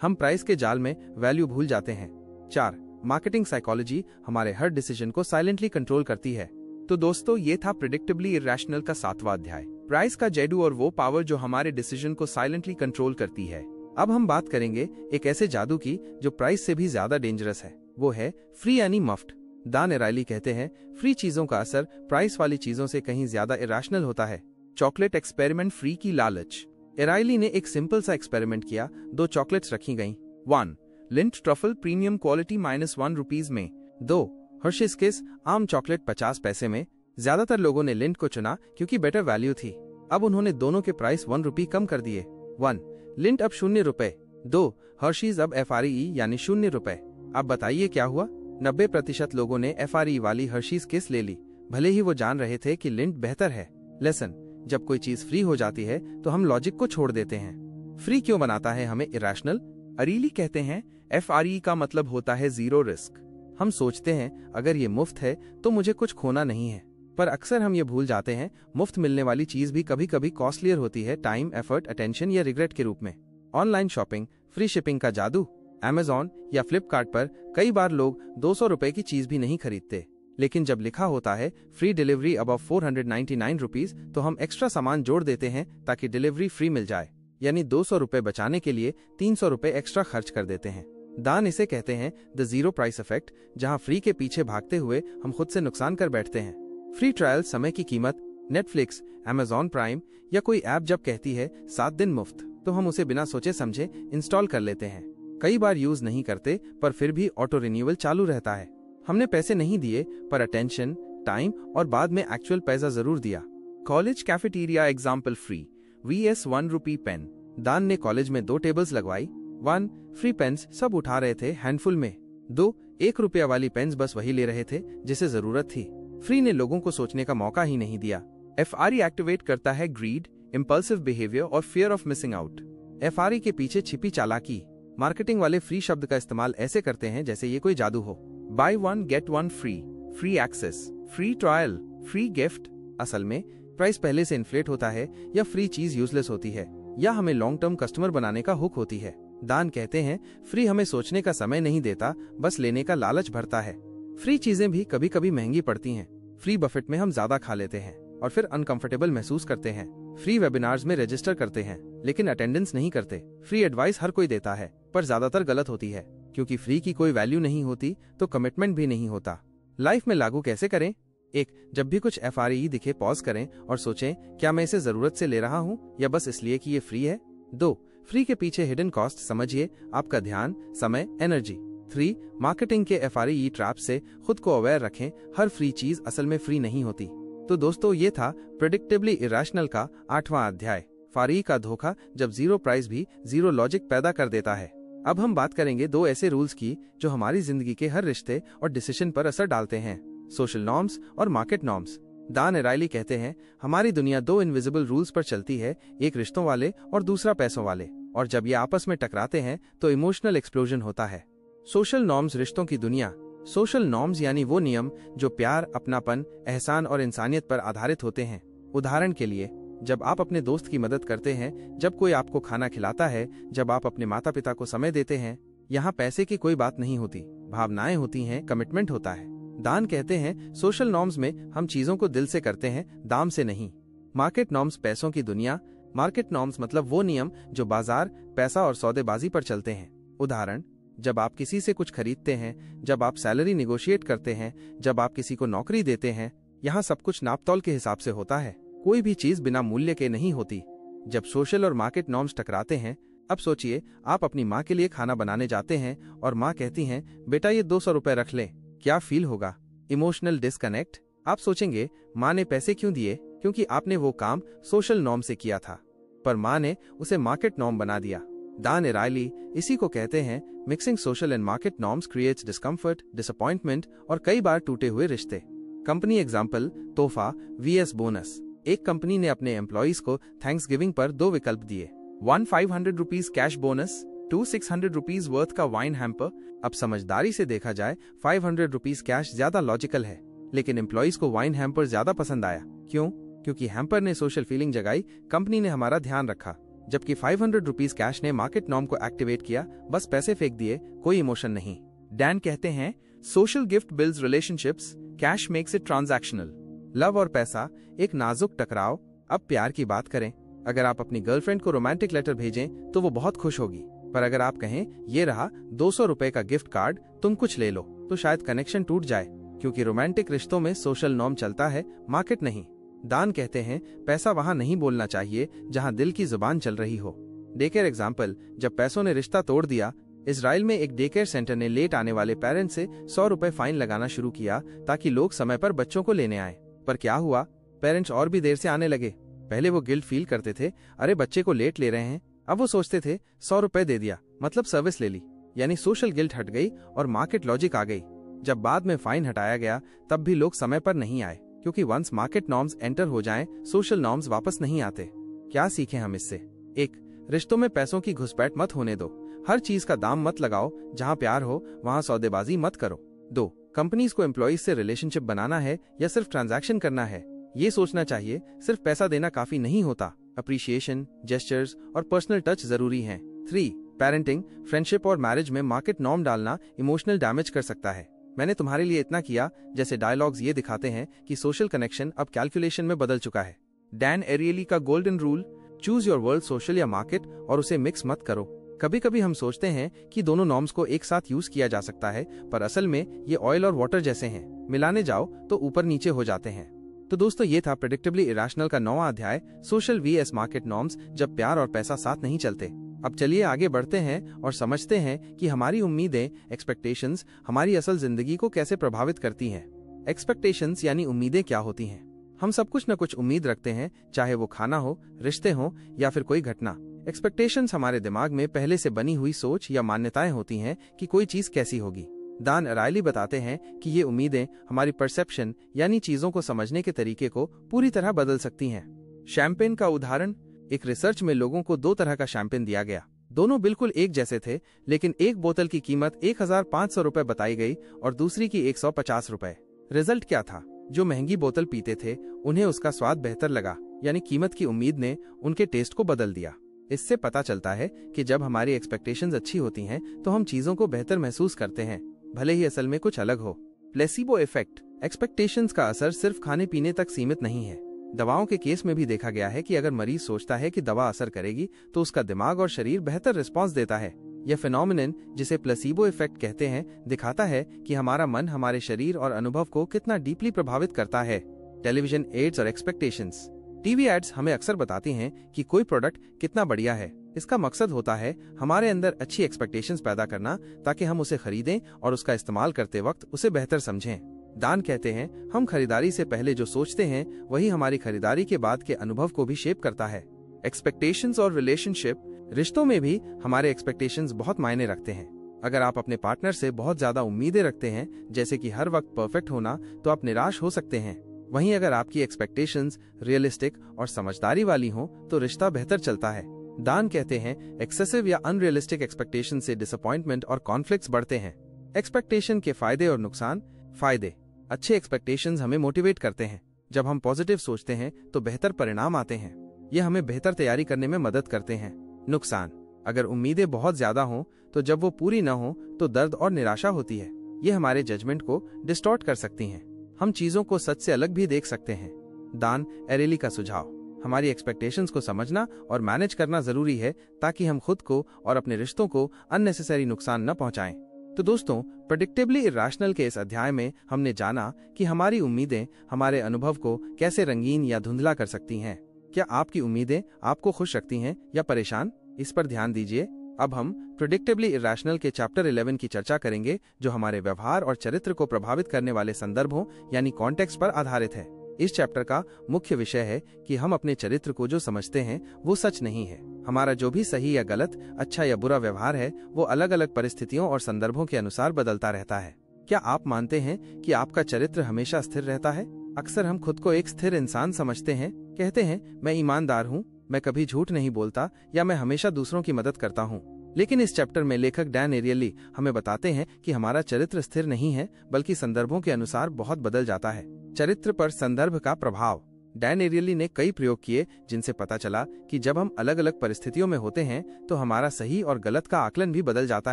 हम प्राइस के जाल में वैल्यू भूल जाते हैं। 4, मार्केटिंग साइकोलॉजी हमारे हर डिसीजन को साइलेंटली कंट्रोल करती है। तो दोस्तों ये था प्रेडिक्टेबली इरेशनल का 7वां अध्याय, प्राइस का जादू और वो पावर जो हमारे डिसीजन को साइलेंटली कंट्रोल करती है। अब हम बात करेंगे एक ऐसे जादू की जो प्राइस से भी ज्यादा डेंजरस है, वो है फ्री यानी मुफ्त। दान एराइली कहते हैं, फ्री चीजों का असर प्राइस वाली चीजों से कहीं ज्यादा इरेशनल होता है। चॉकलेट एक्सपेरिमेंट, फ्री की लालच। एराइली ने एक सिंपल सा एक्सपेरिमेंट किया। 2 चॉकलेट्स रखी गईं। 1, lint truffle premium quality -1 rupees में। 2, हर्शीज किस आम चॉकलेट 50 पैसे में। ज्यादातर लोगों ने लिंट को चुना क्योंकि बेटर वैल्यू थी। अब उन्होंने दोनों के प्राइस 1 रुपी कम कर दिए। 1, लिंट अब 0 रुपए। 2, हर्शीज अब FRE यानी 0 रुपए। अब बताइए क्या हुआ? 90% लोगों ने FRE वाली हर्शीज किस ले ली, भले ही वो जान रहे थे कि लिंट बेहतर है। लेसन, जब कोई चीज फ्री हो जाती है तो हम लॉजिक को छोड़ देते हैं। फ्री क्यों बनाता है हमें इरेशनल? अरीली कहते हैं, FRE का मतलब होता है जीरो रिस्क। हम सोचते हैं अगर ये मुफ्त है तो मुझे कुछ खोना नहीं है, पर अक्सर हम ये भूल जाते हैं मुफ्त मिलने वाली चीज भी कभी कभी कॉस्टलियर होती है, टाइम, एफर्ट, अटेंशन या रिग्रेट के रूप में। ऑनलाइन शॉपिंग, फ्री शिपिंग का जादू। Amazon या फ्लिपकार्ट पर कई बार लोग 200 रुपए की चीज भी नहीं खरीदते, लेकिन जब लिखा होता है फ्री डिलीवरी अबव 499 रुपीज तो हम एक्स्ट्रा सामान जोड़ देते हैं ताकि डिलीवरी फ्री मिल जाए। यानी 200 रुपए बचाने के लिए 300 रुपए एक्स्ट्रा खर्च कर देते हैं। दान इसे कहते हैं द जीरो प्राइस इफेक्ट, जहां फ्री के पीछे भागते हुए हम खुद से नुकसान कर बैठते हैं। फ्री ट्रायल समय की कीमत, नेटफ्लिक्स, अमेजॉन प्राइम या कोई ऐप जब कहती है 7 दिन मुफ्त, तो हम उसे बिना सोचे समझे इंस्टॉल कर लेते हैं। कई बार यूज नहीं करते, पर फिर भी ऑटो रिन्यूअल चालू रहता है। हमने पैसे नहीं दिए, पर अटेंशन, टाइम और बाद में एक्चुअल पैसा जरूर दिया। College cafeteria example free vs 1 रुपी पेन। दान ने कॉलेज में 2 टेबल्स लगवाई। 1 फ्री पेन्स सब उठा रहे थे हैंडफुल में। 2 1 रुपया वाली पेन्स बस वही ले रहे थे जिसे जरूरत थी। फ्री ने लोगों को सोचने का मौका ही नहीं दिया। FRE एक्टिवेट करता है ग्रीड, इम्पल्सिव बिहेवियर और fear of missing out. FRE के पीछे छिपी चालाकी। मार्केटिंग वाले फ्री शब्द का इस्तेमाल ऐसे करते हैं जैसे ये कोई जादू हो। Buy 1 get 1 free, free access, free trial, free gift. असल में प्राइस पहले से इन्फ्लेट होता है, या फ्री चीज यूजलेस होती है, या हमें लॉन्ग टर्म कस्टमर बनाने का हुक होती है। दान कहते हैं फ्री हमें सोचने का समय नहीं देता, बस लेने का लालच भरता है। फ्री चीजें भी कभी कभी महंगी पड़ती हैं। फ्री बफेट में हम ज्यादा खा लेते हैं और फिर अनकंफर्टेबल महसूस करते हैं। फ्री वेबिनार्स में रजिस्टर करते हैं लेकिन अटेंडेंस नहीं करते। फ्री एडवाइस हर कोई देता है, पर ज्यादातर गलत होती है, क्योंकि फ्री की कोई वैल्यू नहीं होती तो कमिटमेंट भी नहीं होता। लाइफ में लागू कैसे करें? 1. जब भी कुछ FRE दिखे पॉज करें और सोचें, क्या मैं इसे जरूरत से ले रहा हूं या बस इसलिए कि ये फ्री है? 2. फ्री के पीछे हिडन कॉस्ट समझिए, आपका ध्यान, समय, एनर्जी। 3. मार्केटिंग के FRE ट्रैप से खुद को अवेयर रखें, हर फ्री चीज असल में फ्री नहीं होती। तो दोस्तों, ये था प्रेडिक्टेबली इरेशनल का 8वां अध्याय, FRE का धोखा, जब जीरो प्राइस भी जीरो लॉजिक पैदा कर देता है। अब हम बात करेंगे 2 ऐसे रूल्स की जो हमारी जिंदगी के हर रिश्ते और डिसीजन पर असर डालते हैं, सोशल नॉर्म्स और मार्केट नॉर्म्स। दान एराइली कहते हैं हमारी दुनिया 2 इनविजिबल रूल्स पर चलती है, एक रिश्तों वाले और दूसरा पैसों वाले, और जब ये आपस में टकराते हैं तो इमोशनल एक्सप्लोजन होता है। सोशल नॉर्म्स रिश्तों की दुनिया। सोशल नॉर्म्स यानी वो नियम जो प्यार, अपनापन, एहसान और इंसानियत पर आधारित होते हैं। उदाहरण के लिए, जब आप अपने दोस्त की मदद करते हैं, जब कोई आपको खाना खिलाता है, जब आप अपने माता पिता को समय देते हैं, यहाँ पैसे की कोई बात नहीं होती, भावनाएं होती हैं, कमिटमेंट होता है। दान कहते हैं सोशल नॉर्म्स में हम चीजों को दिल से करते हैं, दाम से नहीं। मार्केट नॉर्म्स पैसों की दुनिया। मार्केट नॉर्म्स मतलब वो नियम जो बाजार, पैसा और सौदेबाजी पर चलते हैं। उदाहरण, जब आप किसी से कुछ खरीदते हैं, जब आप सैलरी निगोशिएट करते हैं, जब आप किसी को नौकरी देते हैं, यहाँ सब कुछ नापतौल के हिसाब से होता है। कोई भी चीज बिना मूल्य के नहीं होती। जब सोशल और मार्केट नॉर्म्स टकराते हैं, अब सोचिए आप अपनी माँ के लिए खाना बनाने जाते हैं और माँ कहती हैं, बेटा ये 200 रुपए रख ले। क्या फील होगा? Emotional disconnect. आप सोचेंगे माँ ने पैसे क्यों दिए, क्योंकि आपने वो काम सोशल नॉर्म से किया था, पर माँ ने उसे मार्केट नॉर्म बना दिया। दान एराइली इसी को कहते हैं mixing social and market norms creates discomfort, disappointment और कई बार टूटे हुए रिश्ते। कंपनी एग्जाम्पल, तोहफा vs बोनस। एक कंपनी ने अपने एम्प्लॉइज को थैंक्सगिविंग पर 2 विकल्प दिए, 1 500 rupees cash bonus, 2 600 rupees worth का वाइन हैम्पर। अब समझदारी से देखा जाए 500 रुपीज कैश ज्यादा लॉजिकल है, लेकिन एम्प्लॉइज को वाइन हैम्पर ज्यादा पसंद आया। क्यों? क्योंकि हैम्पर ने सोशल फीलिंग जगाई, कंपनी ने हमारा ध्यान रखा, जबकि 500 रुपीज कैश ने मार्केट नॉर्म को एक्टिवेट किया, बस पैसे फेंक दिए, कोई इमोशन नहीं। डैन कहते हैं social gift builds relationships, cash makes it transactional. Love और पैसा एक नाजुक टकराव। अब प्यार की बात करें, अगर आप अपनी गर्लफ्रेंड को रोमांटिक लेटर भेजें तो वो बहुत खुश होगी, पर अगर आप कहें ये रहा 200 रुपए का गिफ्ट कार्ड, तुम कुछ ले लो, तो शायद कनेक्शन टूट जाए, क्योंकि रोमांटिक रिश्तों में सोशल नॉर्म चलता है, मार्केट नहीं। दान कहते हैं पैसा वहां नहीं बोलना चाहिए जहां दिल की जुबान चल रही हो। डेकेयर एग्जाम्पल, जब पैसों ने रिश्ता तोड़ दिया, इजराइल में एक डेकेयर सेंटर ने लेट आने वाले पेरेंट्स से 100 रुपए फाइन लगाना शुरू किया ताकि लोग समय पर बच्चों को लेने आए। पर क्या हुआ? पेरेंट्स और भी देर से आने लगे। पहले वो गिल्ट फील करते थे, अरे बच्चे को लेट ले रहे हैं, अब वो सोचते थे 100 रुपए दे दिया मतलब सर्विस ले ली, यानी सोशल गिल्ट हट गई और मार्केट लॉजिक आ गई। जब बाद में फाइन हटाया गया तब भी लोग समय पर नहीं आए, क्योंकि वंस मार्केट नॉर्म्स एंटर हो जाएं, सोशल नॉर्म्स वापस नहीं आते। क्या सीखें हम इससे? 1. रिश्तों में पैसों की घुसपैठ मत होने दो। हर चीज का दाम मत लगाओ, जहां प्यार हो वहां सौदेबाजी मत करो। 2. कंपनीज को एम्प्लॉइज से रिलेशनशिप बनाना है या सिर्फ ट्रांजैक्शन करना है, ये सोचना चाहिए। सिर्फ पैसा देना काफी नहीं होता, अप्रिशिएशन, जेस्चर्स और पर्सनल टच जरूरी हैं। 3. पेरेंटिंग, फ्रेंडशिप और मैरिज में मार्केट नॉर्म डालना इमोशनल डैमेज कर सकता है। मैंने तुम्हारे लिए इतना किया जैसे डायलॉग्स ये दिखाते हैं कि सोशल कनेक्शन अब कैलकुलेशन में बदल चुका है। डैन एरियली का golden rule, choose your world, social या मार्केट, और उसे मिक्स मत करो। कभी कभी हम सोचते हैं कि दोनों नॉर्म्स को एक साथ यूज किया जा सकता है, पर असल में ये ऑयल और वाटर जैसे हैं, मिलाने जाओ तो ऊपर नीचे हो जाते हैं। तो दोस्तों, ये था प्रेडिक्टेबली इरेशनल का 9वां अध्याय, सोशल वीएस मार्केट नॉर्म्स, जब प्यार और पैसा साथ नहीं चलते। अब चलिए आगे बढ़ते हैं और समझते हैं कि हमारी उम्मीदें, एक्सपेक्टेशंस, हमारी असल जिंदगी को कैसे प्रभावित करती हैं। एक्सपेक्टेशंस यानी उम्मीदें क्या होती हैं? हम सब कुछ न कुछ उम्मीद रखते हैं, चाहे वो खाना हो, रिश्ते हो या फिर कोई घटना। एक्सपेक्टेशंस हमारे दिमाग में पहले से बनी हुई सोच या मान्यताएं होती हैं कि कोई चीज कैसी होगी। दान अरायली बताते हैं कि ये उम्मीदें हमारी परसेप्शन यानी चीजों को समझने के तरीके को पूरी तरह बदल सकती हैं। शैंपेन का उदाहरण, एक रिसर्च में लोगों को 2 तरह का शैंपेन दिया गया। दोनों बिल्कुल एक जैसे थे, लेकिन एक बोतल की कीमत 1500 रुपए बताई गई और दूसरी की 150 रुपए। रिजल्ट क्या था? जो महंगी बोतल पीते थे उन्हें उसका स्वाद बेहतर लगा, यानी कीमत की उम्मीद ने उनके टेस्ट को बदल दिया। इससे पता चलता है कि जब हमारी एक्सपेक्टेशंस अच्छी होती हैं तो हम चीजों को बेहतर महसूस करते हैं, भले ही असल में कुछ अलग हो। प्लेसिबो इफेक्ट, एक्सपेक्टेशंस का असर सिर्फ खाने पीने तक सीमित नहीं है। दवाओं के केस में भी देखा गया है कि अगर मरीज सोचता है कि दवा असर करेगी तो उसका दिमाग और शरीर बेहतर रिस्पॉन्स देता है। यह फिनोमिनन, जिसे प्लेसिबो इफेक्ट कहते हैं, दिखाता है कि हमारा मन हमारे शरीर और अनुभव को कितना डीपली प्रभावित करता है। टेलीविजन एड्स और एक्सपेक्टेशंस, टीवी एड्स हमें अक्सर बताती हैं कि कोई प्रोडक्ट कितना बढ़िया है। इसका मकसद होता है हमारे अंदर अच्छी एक्सपेक्टेशंस पैदा करना, ताकि हम उसे खरीदें और उसका इस्तेमाल करते वक्त उसे बेहतर समझें। दान कहते हैं, हम खरीदारी से पहले जो सोचते हैं वही हमारी खरीदारी के बाद के अनुभव को भी शेप करता है। एक्सपेक्टेशंस और रिलेशनशिप, रिश्तों में भी हमारे एक्सपेक्टेशंस बहुत मायने रखते हैं। अगर आप अपने पार्टनर से बहुत ज्यादा उम्मीदें रखते हैं, जैसे कि हर वक्त परफेक्ट होना, तो आप निराश हो सकते हैं। वहीं अगर आपकी एक्सपेक्टेशंस रियलिस्टिक और समझदारी वाली हों, तो रिश्ता बेहतर चलता है। दान कहते हैं, एक्सेसिव या अनरियलिस्टिक एक्सपेक्टेशन से डिसअपॉइंटमेंट और कॉन्फ्लिक्ट्स बढ़ते हैं। एक्सपेक्टेशन के फायदे और नुकसान। फायदे, अच्छे एक्सपेक्टेशंस हमें मोटिवेट करते हैं। जब हम पॉजिटिव सोचते हैं तो बेहतर परिणाम आते हैं। ये हमें बेहतर तैयारी करने में मदद करते हैं। नुकसान, अगर उम्मीदें बहुत ज्यादा हों तो जब वो पूरी न हो तो दर्द और निराशा होती है। ये हमारे जजमेंट को डिस्टॉर्ट कर सकती हैं। हम चीजों को सच से अलग भी देख सकते हैं। दान एरेली का सुझाव, हमारी एक्सपेक्टेशंस को समझना और मैनेज करना जरूरी है, ताकि हम खुद को और अपने रिश्तों को अननेसेसरी नुकसान न पहुंचाएं। तो दोस्तों, प्रेडिक्टेबली इरेशनल के इस अध्याय में हमने जाना कि हमारी उम्मीदें हमारे अनुभव को कैसे रंगीन या धुंधला कर सकती हैं। क्या आपकी उम्मीदें आपको खुश रखती हैं या परेशान? इस पर ध्यान दीजिए। अब हम प्रेडिक्टेबली इरेशनल के चैप्टर 11 की चर्चा करेंगे, जो हमारे व्यवहार और चरित्र को प्रभावित करने वाले संदर्भों यानी कॉन्टेक्स्ट पर आधारित है। इस चैप्टर का मुख्य विषय है कि हम अपने चरित्र को जो समझते हैं वो सच नहीं है। हमारा जो भी सही या गलत, अच्छा या बुरा व्यवहार है, वो अलग अलग परिस्थितियों और संदर्भों के अनुसार बदलता रहता है। क्या आप मानते हैं कि आपका चरित्र हमेशा स्थिर रहता है? अक्सर हम खुद को एक स्थिर इंसान समझते हैं, कहते हैं मैं ईमानदार हूँ, मैं कभी झूठ नहीं बोलता, या मैं हमेशा दूसरों की मदद करता हूँ। लेकिन इस चैप्टर में लेखक डैन एरियली हमें बताते हैं कि हमारा चरित्र स्थिर नहीं है, बल्कि संदर्भों के अनुसार बहुत बदल जाता है। चरित्र पर संदर्भ का प्रभाव। डैन एरियली ने कई प्रयोग किए जिनसे पता चला कि जब हम अलग अलग परिस्थितियों में होते हैं तो हमारा सही और गलत का आकलन भी बदल जाता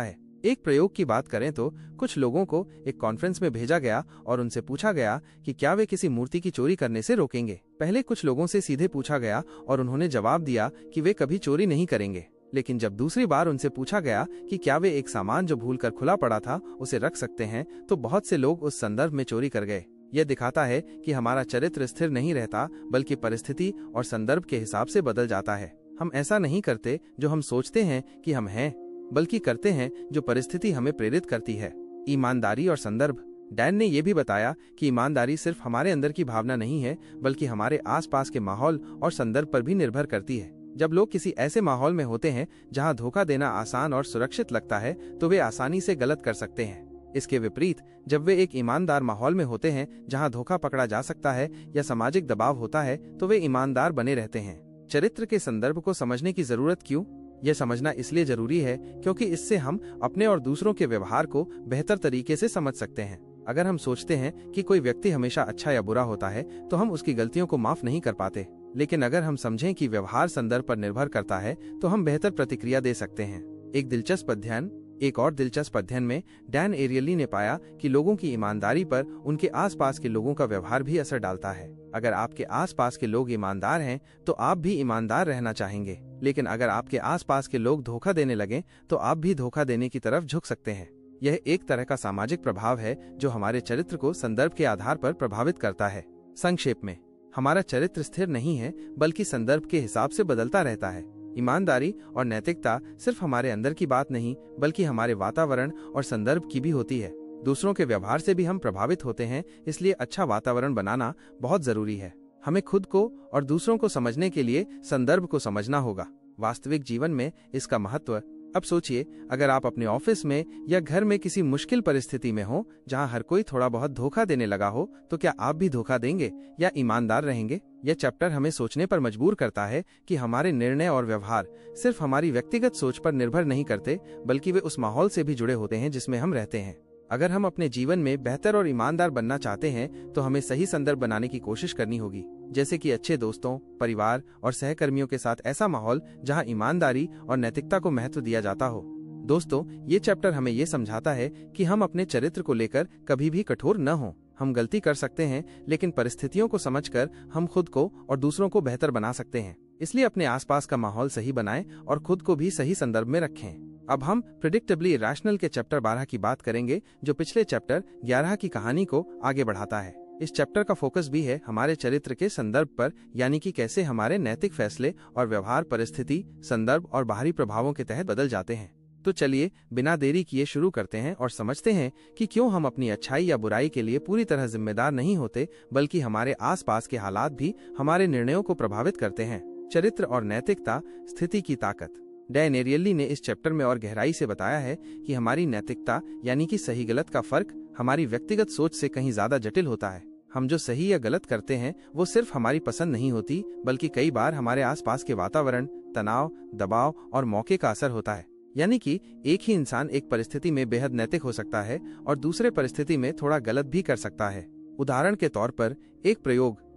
है। एक प्रयोग की बात करें तो कुछ लोगों को एक कॉन्फ्रेंस में भेजा गया और उनसे पूछा गया कि क्या वे किसी मूर्ति की चोरी करने से रोकेंगे। पहले कुछ लोगों से सीधे पूछा गया और उन्होंने जवाब दिया कि वे कभी चोरी नहीं करेंगे। लेकिन जब दूसरी बार उनसे पूछा गया कि क्या वे एक सामान जो भूलकर खुला पड़ा था उसे रख सकते हैं, तो बहुत से लोग उस संदर्भ में चोरी कर गए। यह दिखाता है कि हमारा चरित्र स्थिर नहीं रहता, बल्कि परिस्थिति और संदर्भ के हिसाब से बदल जाता है। हम ऐसा नहीं करते जो हम सोचते हैं कि हम हैं, बल्कि करते हैं जो परिस्थिति हमें प्रेरित करती है। ईमानदारी और संदर्भ। डैन ने यह भी बताया कि ईमानदारी सिर्फ हमारे अंदर की भावना नहीं है, बल्कि हमारे आसपास के माहौल और संदर्भ पर भी निर्भर करती है। जब लोग किसी ऐसे माहौल में होते हैं जहां धोखा देना आसान और सुरक्षित लगता है, तो वे आसानी से गलत कर सकते हैं। इसके विपरीत, जब वे एक ईमानदार माहौल में होते हैं जहां धोखा पकड़ा जा सकता है या सामाजिक दबाव होता है, तो वे ईमानदार बने रहते हैं। चरित्र के संदर्भ को समझने की जरूरत क्यों? यह समझना इसलिए जरूरी है क्योंकि इससे हम अपने और दूसरों के व्यवहार को बेहतर तरीके से समझ सकते हैं। अगर हम सोचते हैं कि कोई व्यक्ति हमेशा अच्छा या बुरा होता है, तो हम उसकी गलतियों को माफ नहीं कर पाते। लेकिन अगर हम समझें कि व्यवहार संदर्भ पर निर्भर करता है, तो हम बेहतर प्रतिक्रिया दे सकते हैं। एक और दिलचस्प अध्ययन में डैन एरियली ने पाया कि लोगों की ईमानदारी पर उनके आसपास के लोगों का व्यवहार भी असर डालता है। अगर आपके आसपास के लोग ईमानदार हैं, तो आप भी ईमानदार रहना चाहेंगे। लेकिन अगर आपके आसपास के लोग धोखा देने लगें तो आप भी धोखा देने की तरफ झुक सकते हैं। यह एक तरह का सामाजिक प्रभाव है जो हमारे चरित्र को संदर्भ के आधार पर प्रभावित करता है। संक्षेप में, हमारा चरित्र स्थिर नहीं है बल्कि संदर्भ के हिसाब से बदलता रहता है। ईमानदारी और नैतिकता सिर्फ हमारे अंदर की बात नहीं बल्कि हमारे वातावरण और संदर्भ की भी होती है। दूसरों के व्यवहार से भी हम प्रभावित होते हैं, इसलिए अच्छा वातावरण बनाना बहुत जरूरी है। हमें खुद को और दूसरों को समझने के लिए संदर्भ को समझना होगा। वास्तविक जीवन में इसका महत्व, अब सोचिए, अगर आप अपने ऑफिस में या घर में किसी मुश्किल परिस्थिति में हो जहां हर कोई थोड़ा बहुत धोखा देने लगा हो, तो क्या आप भी धोखा देंगे या ईमानदार रहेंगे? यह चैप्टर हमें सोचने पर मजबूर करता है कि हमारे निर्णय और व्यवहार सिर्फ हमारी व्यक्तिगत सोच पर निर्भर नहीं करते बल्कि वे उस माहौल से भी जुड़े होते हैं जिसमें हम रहते हैं। अगर हम अपने जीवन में बेहतर और ईमानदार बनना चाहते हैं तो हमें सही संदर्भ बनाने की कोशिश करनी होगी, जैसे कि अच्छे दोस्तों, परिवार और सहकर्मियों के साथ ऐसा माहौल जहां ईमानदारी और नैतिकता को महत्व दिया जाता हो। दोस्तों, ये चैप्टर हमें ये समझाता है कि हम अपने चरित्र को लेकर कभी भी कठोर न हों। हम गलती कर सकते हैं, लेकिन परिस्थितियों को समझकर हम खुद को और दूसरों को बेहतर बना सकते हैं। इसलिए अपने आसपास का माहौल सही बनाएं और खुद को भी सही संदर्भ में रखें। अब हम प्रिडिक्टेबली इरैशनल के चैप्टर 12 की बात करेंगे, जो पिछले चैप्टर 11 की कहानी को आगे बढ़ाता है। इस चैप्टर का फोकस भी है हमारे चरित्र के संदर्भ पर, यानी कि कैसे हमारे नैतिक फैसले और व्यवहार परिस्थिति, संदर्भ और बाहरी प्रभावों के तहत बदल जाते हैं। तो चलिए बिना देरी किए शुरू करते हैं और समझते हैं कि क्यों हम अपनी अच्छाई या बुराई के लिए पूरी तरह जिम्मेदार नहीं होते, बल्कि हमारे आसपास के हालात भी हमारे निर्णयों को प्रभावित करते हैं। चरित्र और नैतिकता, स्थिति की ताकत। डैन एरियली ने इस चैप्टर में और गहराई से बताया है कि हमारी नैतिकता यानी कि सही गलत का फर्क हमारी व्यक्तिगत सोच से कहीं ज्यादा जटिल होता है। हम जो सही या गलत करते हैं वो सिर्फ हमारी पसंद नहीं होती, बल्कि कई बार हमारे आसपास के वातावरण, तनाव, दबाव और मौके का असर होता है। यानी कि एक ही इंसान एक परिस्थिति में बेहद नैतिक हो सकता है और दूसरे परिस्थिति में थोड़ा गलत भी कर सकता है। उदाहरण के तौर पर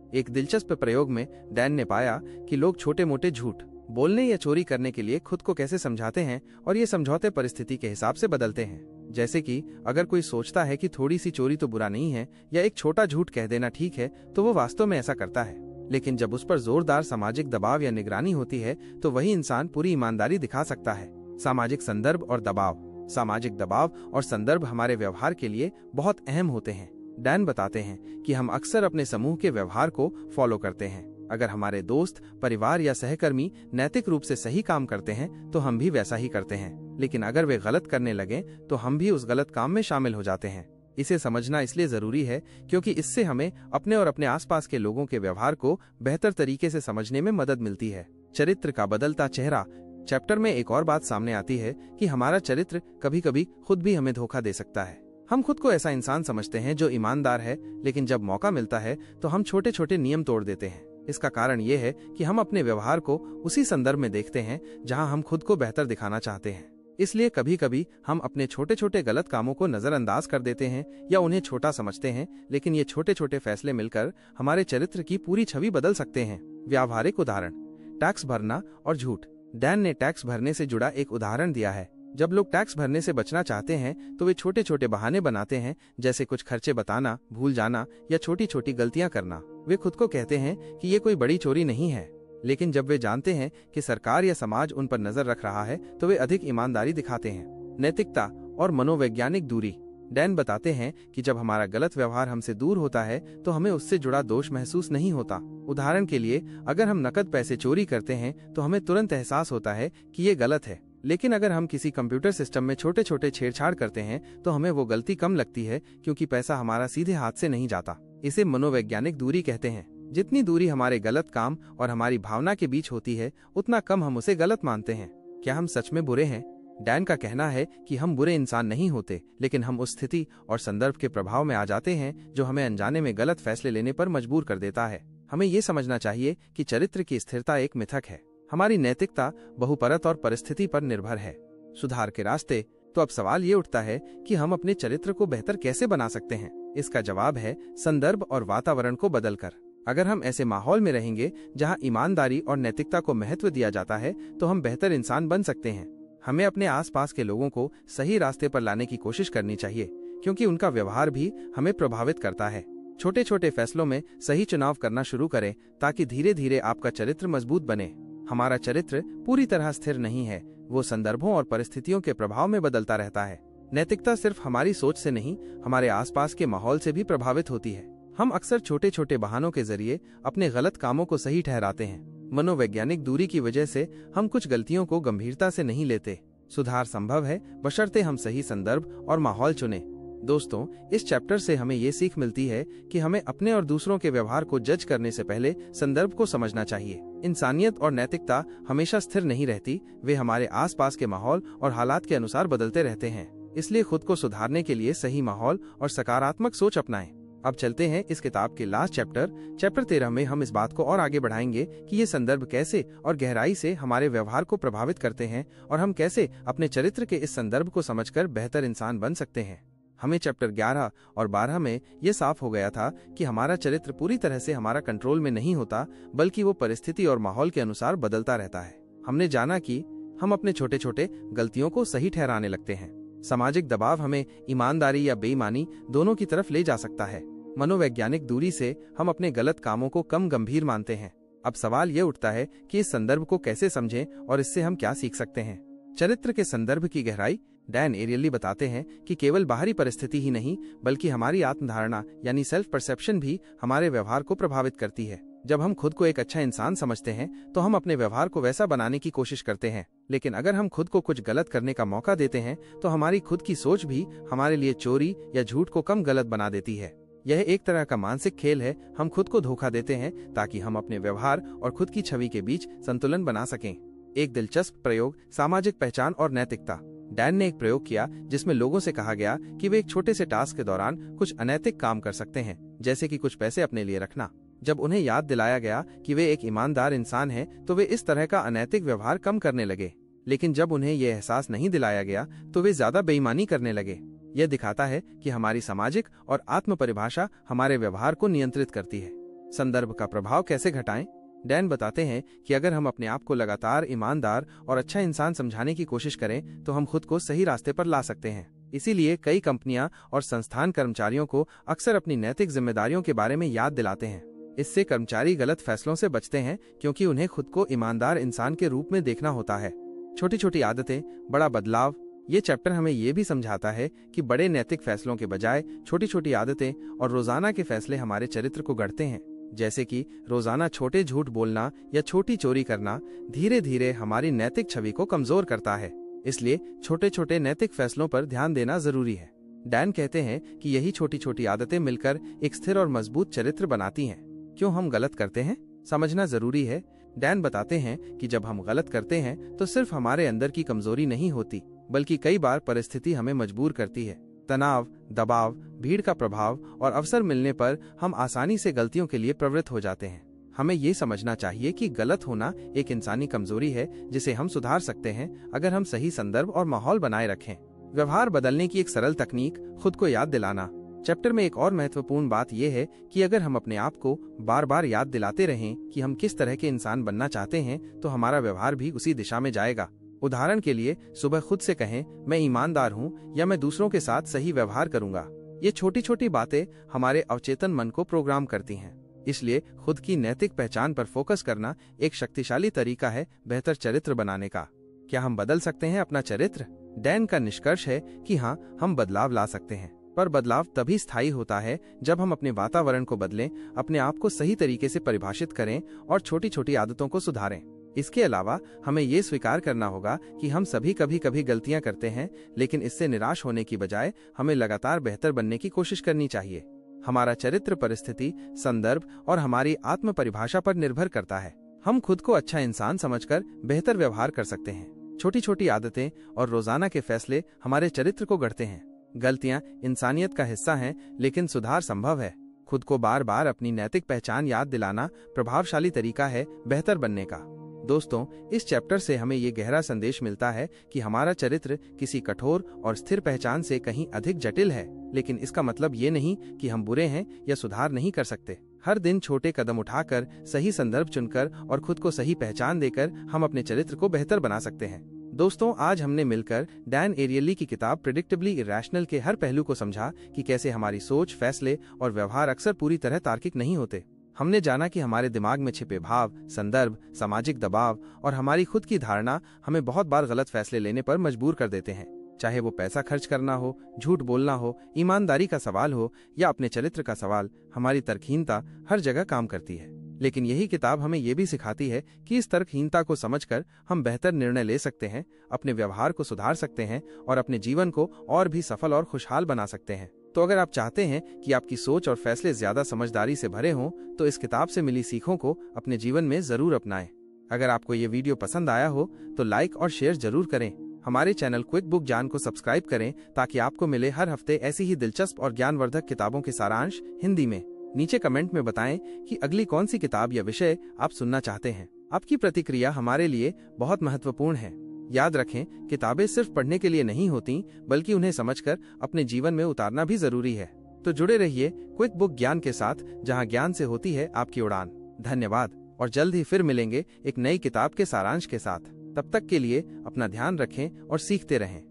एक दिलचस्प प्रयोग में डैन ने पाया कि लोग छोटे मोटे झूठ बोलने या चोरी करने के लिए खुद को कैसे समझाते हैं और ये समझौते परिस्थिति के हिसाब से बदलते हैं। जैसे कि अगर कोई सोचता है कि थोड़ी सी चोरी तो बुरा नहीं है या एक छोटा झूठ कह देना ठीक है, तो वो वास्तव में ऐसा करता है। लेकिन जब उस पर जोरदार सामाजिक दबाव या निगरानी होती है तो वही इंसान पूरी ईमानदारी दिखा सकता है। सामाजिक संदर्भ और दबाव। सामाजिक दबाव और संदर्भ हमारे व्यवहार के लिए बहुत अहम होते हैं। डैन बताते हैं कि हम अक्सर अपने समूह के व्यवहार को फॉलो करते हैं। अगर हमारे दोस्त, परिवार या सहकर्मी नैतिक रूप से सही काम करते हैं तो हम भी वैसा ही करते हैं, लेकिन अगर वे गलत करने लगे तो हम भी उस गलत काम में शामिल हो जाते हैं। इसे समझना इसलिए जरूरी है क्योंकि इससे हमें अपने और अपने आसपास के लोगों के व्यवहार को बेहतर तरीके से समझने में मदद मिलती है। चरित्र का बदलता चेहरा। चैप्टर में एक और बात सामने आती है कि हमारा चरित्र कभी कभी खुद भी हमें धोखा दे सकता है। हम खुद को ऐसा इंसान समझते हैं जो ईमानदार है, लेकिन जब मौका मिलता है तो हम छोटे छोटे नियम तोड़ देते हैं। इसका कारण ये है कि हम अपने व्यवहार को उसी संदर्भ में देखते हैं जहां हम खुद को बेहतर दिखाना चाहते हैं। इसलिए कभी कभी हम अपने छोटे छोटे गलत कामों को नजरअंदाज कर देते हैं या उन्हें छोटा समझते हैं, लेकिन ये छोटे छोटे फैसले मिलकर हमारे चरित्र की पूरी छवि बदल सकते हैं। व्यावहारिक उदाहरण। टैक्स भरना और झूठ। डैन ने टैक्स भरने से जुड़ा एक उदाहरण दिया है। जब लोग टैक्स भरने से बचना चाहते हैं तो वे छोटे छोटे बहाने बनाते हैं, जैसे कुछ खर्चे बताना, भूल जाना या छोटी छोटी गलतियां करना। वे खुद को कहते हैं कि ये कोई बड़ी चोरी नहीं है, लेकिन जब वे जानते हैं कि सरकार या समाज उन पर नजर रख रहा है तो वे अधिक ईमानदारी दिखाते हैं। नैतिकता और मनोवैज्ञानिक दूरी। डैन बताते हैं कि जब हमारा गलत व्यवहार हमसे दूर होता है तो हमें उससे जुड़ा दोष महसूस नहीं होता। उदाहरण के लिए, अगर हम नकद पैसे चोरी करते हैं तो हमें तुरंत एहसास होता है कि ये गलत है, लेकिन अगर हम किसी कंप्यूटर सिस्टम में छोटे छोटे छेड़छाड़ करते हैं तो हमें वो गलती कम लगती है, क्योंकि पैसा हमारा सीधे हाथ से नहीं जाता। इसे मनोवैज्ञानिक दूरी कहते हैं। जितनी दूरी हमारे गलत काम और हमारी भावना के बीच होती है, उतना कम हम उसे गलत मानते हैं। क्या हम सच में बुरे हैं? डैन का कहना है कि हम बुरे इंसान नहीं होते, लेकिन हम उस स्थिति और संदर्भ के प्रभाव में आ जाते हैं जो हमें अनजाने में गलत फैसले लेने पर मजबूर कर देता है। हमें ये समझना चाहिए कि चरित्र की स्थिरता एक मिथक है। हमारी नैतिकता बहुपरत और परिस्थिति पर निर्भर है। सुधार के रास्ते। तो अब सवाल ये उठता है कि हम अपने चरित्र को बेहतर कैसे बना सकते हैं? इसका जवाब है संदर्भ और वातावरण को बदलकर। अगर हम ऐसे माहौल में रहेंगे जहां ईमानदारी और नैतिकता को महत्व दिया जाता है तो हम बेहतर इंसान बन सकते हैं। हमें अपने आसपास के लोगों को सही रास्ते पर लाने की कोशिश करनी चाहिए, क्योंकि उनका व्यवहार भी हमें प्रभावित करता है। छोटे छोटे फैसलों में सही चुनाव करना शुरू करें ताकि धीरे धीरे आपका चरित्र मजबूत बने। हमारा चरित्र पूरी तरह स्थिर नहीं है, वो संदर्भों और परिस्थितियों के प्रभाव में बदलता रहता है। नैतिकता सिर्फ हमारी सोच से नहीं, हमारे आसपास के माहौल से भी प्रभावित होती है। हम अक्सर छोटे छोटे बहानों के जरिए अपने गलत कामों को सही ठहराते हैं। मनोवैज्ञानिक दूरी की वजह से हम कुछ गलतियों को गंभीरता से नहीं लेते। सुधार संभव है बशर्ते हम सही संदर्भ और माहौल चुने। दोस्तों, इस चैप्टर से हमें ये सीख मिलती है कि हमें अपने और दूसरों के व्यवहार को जज करने से पहले संदर्भ को समझना चाहिए। इंसानियत और नैतिकता हमेशा स्थिर नहीं रहती, वे हमारे आसपास के माहौल और हालात के अनुसार बदलते रहते हैं। इसलिए खुद को सुधारने के लिए सही माहौल और सकारात्मक सोच अपनाएं। अब चलते हैं इस किताब के लास्ट चैप्टर 13 में हम इस बात को और आगे बढ़ाएंगे कि ये संदर्भ कैसे और गहराई से हमारे व्यवहार को प्रभावित करते हैं और हम कैसे अपने चरित्र के इस संदर्भ को समझकर बेहतर इंसान बन सकते हैं। हमें चैप्टर 11 और 12 में ये साफ हो गया था कि हमारा चरित्र पूरी तरह से हमारा कंट्रोल में नहीं होता, बल्कि वो परिस्थिति और माहौल के अनुसार बदलता रहता है। हमने जाना कि हम अपने छोटे छोटे गलतियों को सही ठहराने लगते हैं। सामाजिक दबाव हमें ईमानदारी या बेईमानी दोनों की तरफ ले जा सकता है। मनोवैज्ञानिक दूरी से हम अपने गलत कामों को कम गंभीर मानते हैं। अब सवाल ये उठता है कि इस संदर्भ को कैसे समझें और इससे हम क्या सीख सकते हैं। चरित्र के संदर्भ की गहराई डैन एरियली बताते हैं कि केवल बाहरी परिस्थिति ही नहीं, बल्कि हमारी आत्मधारणा यानी सेल्फ परसेप्शन भी हमारे व्यवहार को प्रभावित करती है। जब हम खुद को एक अच्छा इंसान समझते हैं तो हम अपने व्यवहार को वैसा बनाने की कोशिश करते हैं, लेकिन अगर हम खुद को कुछ गलत करने का मौका देते हैं तो हमारी खुद की सोच भी हमारे लिए चोरी या झूठ को कम गलत बना देती है। यह एक तरह का मानसिक खेल है। हम खुद को धोखा देते हैं ताकि हम अपने व्यवहार और खुद की छवि के बीच संतुलन बना सकें। एक दिलचस्प प्रयोग, सामाजिक पहचान और नैतिकता। डैन ने एक प्रयोग किया जिसमें लोगों से कहा गया कि वे एक छोटे से टास्क के दौरान कुछ अनैतिक काम कर सकते हैं, जैसे कि कुछ पैसे अपने लिए रखना। जब उन्हें याद दिलाया गया कि वे एक ईमानदार इंसान हैं, तो वे इस तरह का अनैतिक व्यवहार कम करने लगे। लेकिन जब उन्हें यह एहसास नहीं दिलाया गया तो वे ज्यादा बेईमानी करने लगे। यह दिखाता है कि हमारी सामाजिक और आत्म परिभाषा हमारे व्यवहार को नियंत्रित करती है। संदर्भ का प्रभाव कैसे घटाएं? डैन बताते हैं कि अगर हम अपने आप को लगातार ईमानदार और अच्छा इंसान समझाने की कोशिश करें तो हम खुद को सही रास्ते पर ला सकते हैं। इसीलिए कई कंपनियां और संस्थान कर्मचारियों को अक्सर अपनी नैतिक जिम्मेदारियों के बारे में याद दिलाते हैं। इससे कर्मचारी गलत फैसलों से बचते हैं, क्योंकि उन्हें खुद को ईमानदार इंसान के रूप में देखना होता है। छोटी छोटी आदतें, बड़ा बदलाव। ये चैप्टर हमें ये भी समझाता है कि बड़े नैतिक फैसलों के बजाय छोटी छोटी आदतें और रोजाना के फैसले हमारे चरित्र को गढ़ते हैं। जैसे कि रोजाना छोटे झूठ बोलना या छोटी चोरी करना धीरे धीरे हमारी नैतिक छवि को कमजोर करता है। इसलिए छोटे छोटे नैतिक फैसलों पर ध्यान देना जरूरी है। डैन कहते हैं कि यही छोटी छोटी आदतें मिलकर एक स्थिर और मजबूत चरित्र बनाती हैं। क्यों हम गलत करते हैं, समझना जरूरी है। डैन बताते हैं कि जब हम गलत करते हैं तो सिर्फ हमारे अंदर की कमजोरी नहीं होती, बल्कि कई बार परिस्थिति हमें मजबूर करती है। तनाव, दबाव, भीड़ का प्रभाव और अवसर मिलने पर हम आसानी से गलतियों के लिए प्रवृत्त हो जाते हैं। हमें ये समझना चाहिए कि गलत होना एक इंसानी कमजोरी है जिसे हम सुधार सकते हैं अगर हम सही संदर्भ और माहौल बनाए रखें। व्यवहार बदलने की एक सरल तकनीक, खुद को याद दिलाना। चैप्टर में एक और महत्वपूर्ण बात यह है कि अगर हम अपने आप को बार बार याद दिलाते रहें कि हम किस तरह के इंसान बनना चाहते हैं, तो हमारा व्यवहार भी उसी दिशा में जाएगा। उदाहरण के लिए, सुबह खुद से कहें, मैं ईमानदार हूँ या मैं दूसरों के साथ सही व्यवहार करूंगा। ये छोटी छोटी बातें हमारे अवचेतन मन को प्रोग्राम करती हैं। इसलिए खुद की नैतिक पहचान पर फोकस करना एक शक्तिशाली तरीका है बेहतर चरित्र बनाने का। क्या हम बदल सकते हैं अपना चरित्र? डैन का निष्कर्ष है कि हाँ, हम बदलाव ला सकते हैं, पर बदलाव तभी स्थायी होता है जब हम अपने वातावरण को बदलें, अपने आप को सही तरीके से परिभाषित करें और छोटी छोटी आदतों को सुधारें। इसके अलावा हमें ये स्वीकार करना होगा कि हम सभी कभी कभी गलतियां करते हैं, लेकिन इससे निराश होने की बजाय हमें लगातार बेहतर बनने की कोशिश करनी चाहिए। हमारा चरित्र परिस्थिति, संदर्भ और हमारी आत्म परिभाषा पर निर्भर करता है। हम खुद को अच्छा इंसान समझकर बेहतर व्यवहार कर सकते हैं। छोटी छोटी आदतें और रोजाना के फैसले हमारे चरित्र को गढ़ते हैं। गलतियां इंसानियत का हिस्सा हैं, लेकिन सुधार संभव है। खुद को बार बार अपनी नैतिक पहचान याद दिलाना प्रभावशाली तरीका है बेहतर बनने का। दोस्तों, इस चैप्टर से हमें ये गहरा संदेश मिलता है कि हमारा चरित्र किसी कठोर और स्थिर पहचान से कहीं अधिक जटिल है, लेकिन इसका मतलब ये नहीं कि हम बुरे हैं या सुधार नहीं कर सकते। हर दिन छोटे कदम उठाकर, सही संदर्भ चुनकर और खुद को सही पहचान देकर हम अपने चरित्र को बेहतर बना सकते हैं। दोस्तों, आज हमने मिलकर डैन एरियली की किताब प्रेडिक्टेबली इरैशनल के हर पहलू को समझा कि कैसे हमारी सोच, फैसले और व्यवहार अक्सर पूरी तरह तार्किक नहीं होते। हमने जाना कि हमारे दिमाग में छिपे भाव, संदर्भ, सामाजिक दबाव और हमारी खुद की धारणा हमें बहुत बार गलत फैसले लेने पर मजबूर कर देते हैं। चाहे वो पैसा खर्च करना हो, झूठ बोलना हो, ईमानदारी का सवाल हो या अपने चरित्र का सवाल, हमारी तर्कहीनता हर जगह काम करती है। लेकिन यही किताब हमें ये भी सिखाती है कि इस तर्कहीनता को समझकर हम बेहतर निर्णय ले सकते हैं, अपने व्यवहार को सुधार सकते हैं और अपने जीवन को और भी सफल और खुशहाल बना सकते हैं। तो अगर आप चाहते हैं कि आपकी सोच और फैसले ज्यादा समझदारी से भरे हों, तो इस किताब से मिली सीखों को अपने जीवन में जरूर अपनाएं। अगर आपको ये वीडियो पसंद आया हो तो लाइक और शेयर जरूर करें। हमारे चैनल क्विक बुक ज्ञान को सब्सक्राइब करें ताकि आपको मिले हर हफ्ते ऐसी ही दिलचस्प और ज्ञानवर्धक किताबों के सारांश हिंदी में। नीचे कमेंट में बताएं कि अगली कौन सी किताब या विषय आप सुनना चाहते हैं। आपकी प्रतिक्रिया हमारे लिए बहुत महत्वपूर्ण है। याद रखें, किताबें सिर्फ पढ़ने के लिए नहीं होती, बल्कि उन्हें समझकर अपने जीवन में उतारना भी जरूरी है। तो जुड़े रहिए क्विक बुक ज्ञान के साथ, जहां ज्ञान से होती है आपकी उड़ान। धन्यवाद और जल्द ही फिर मिलेंगे एक नई किताब के सारांश के साथ। तब तक के लिए अपना ध्यान रखें और सीखते रहें।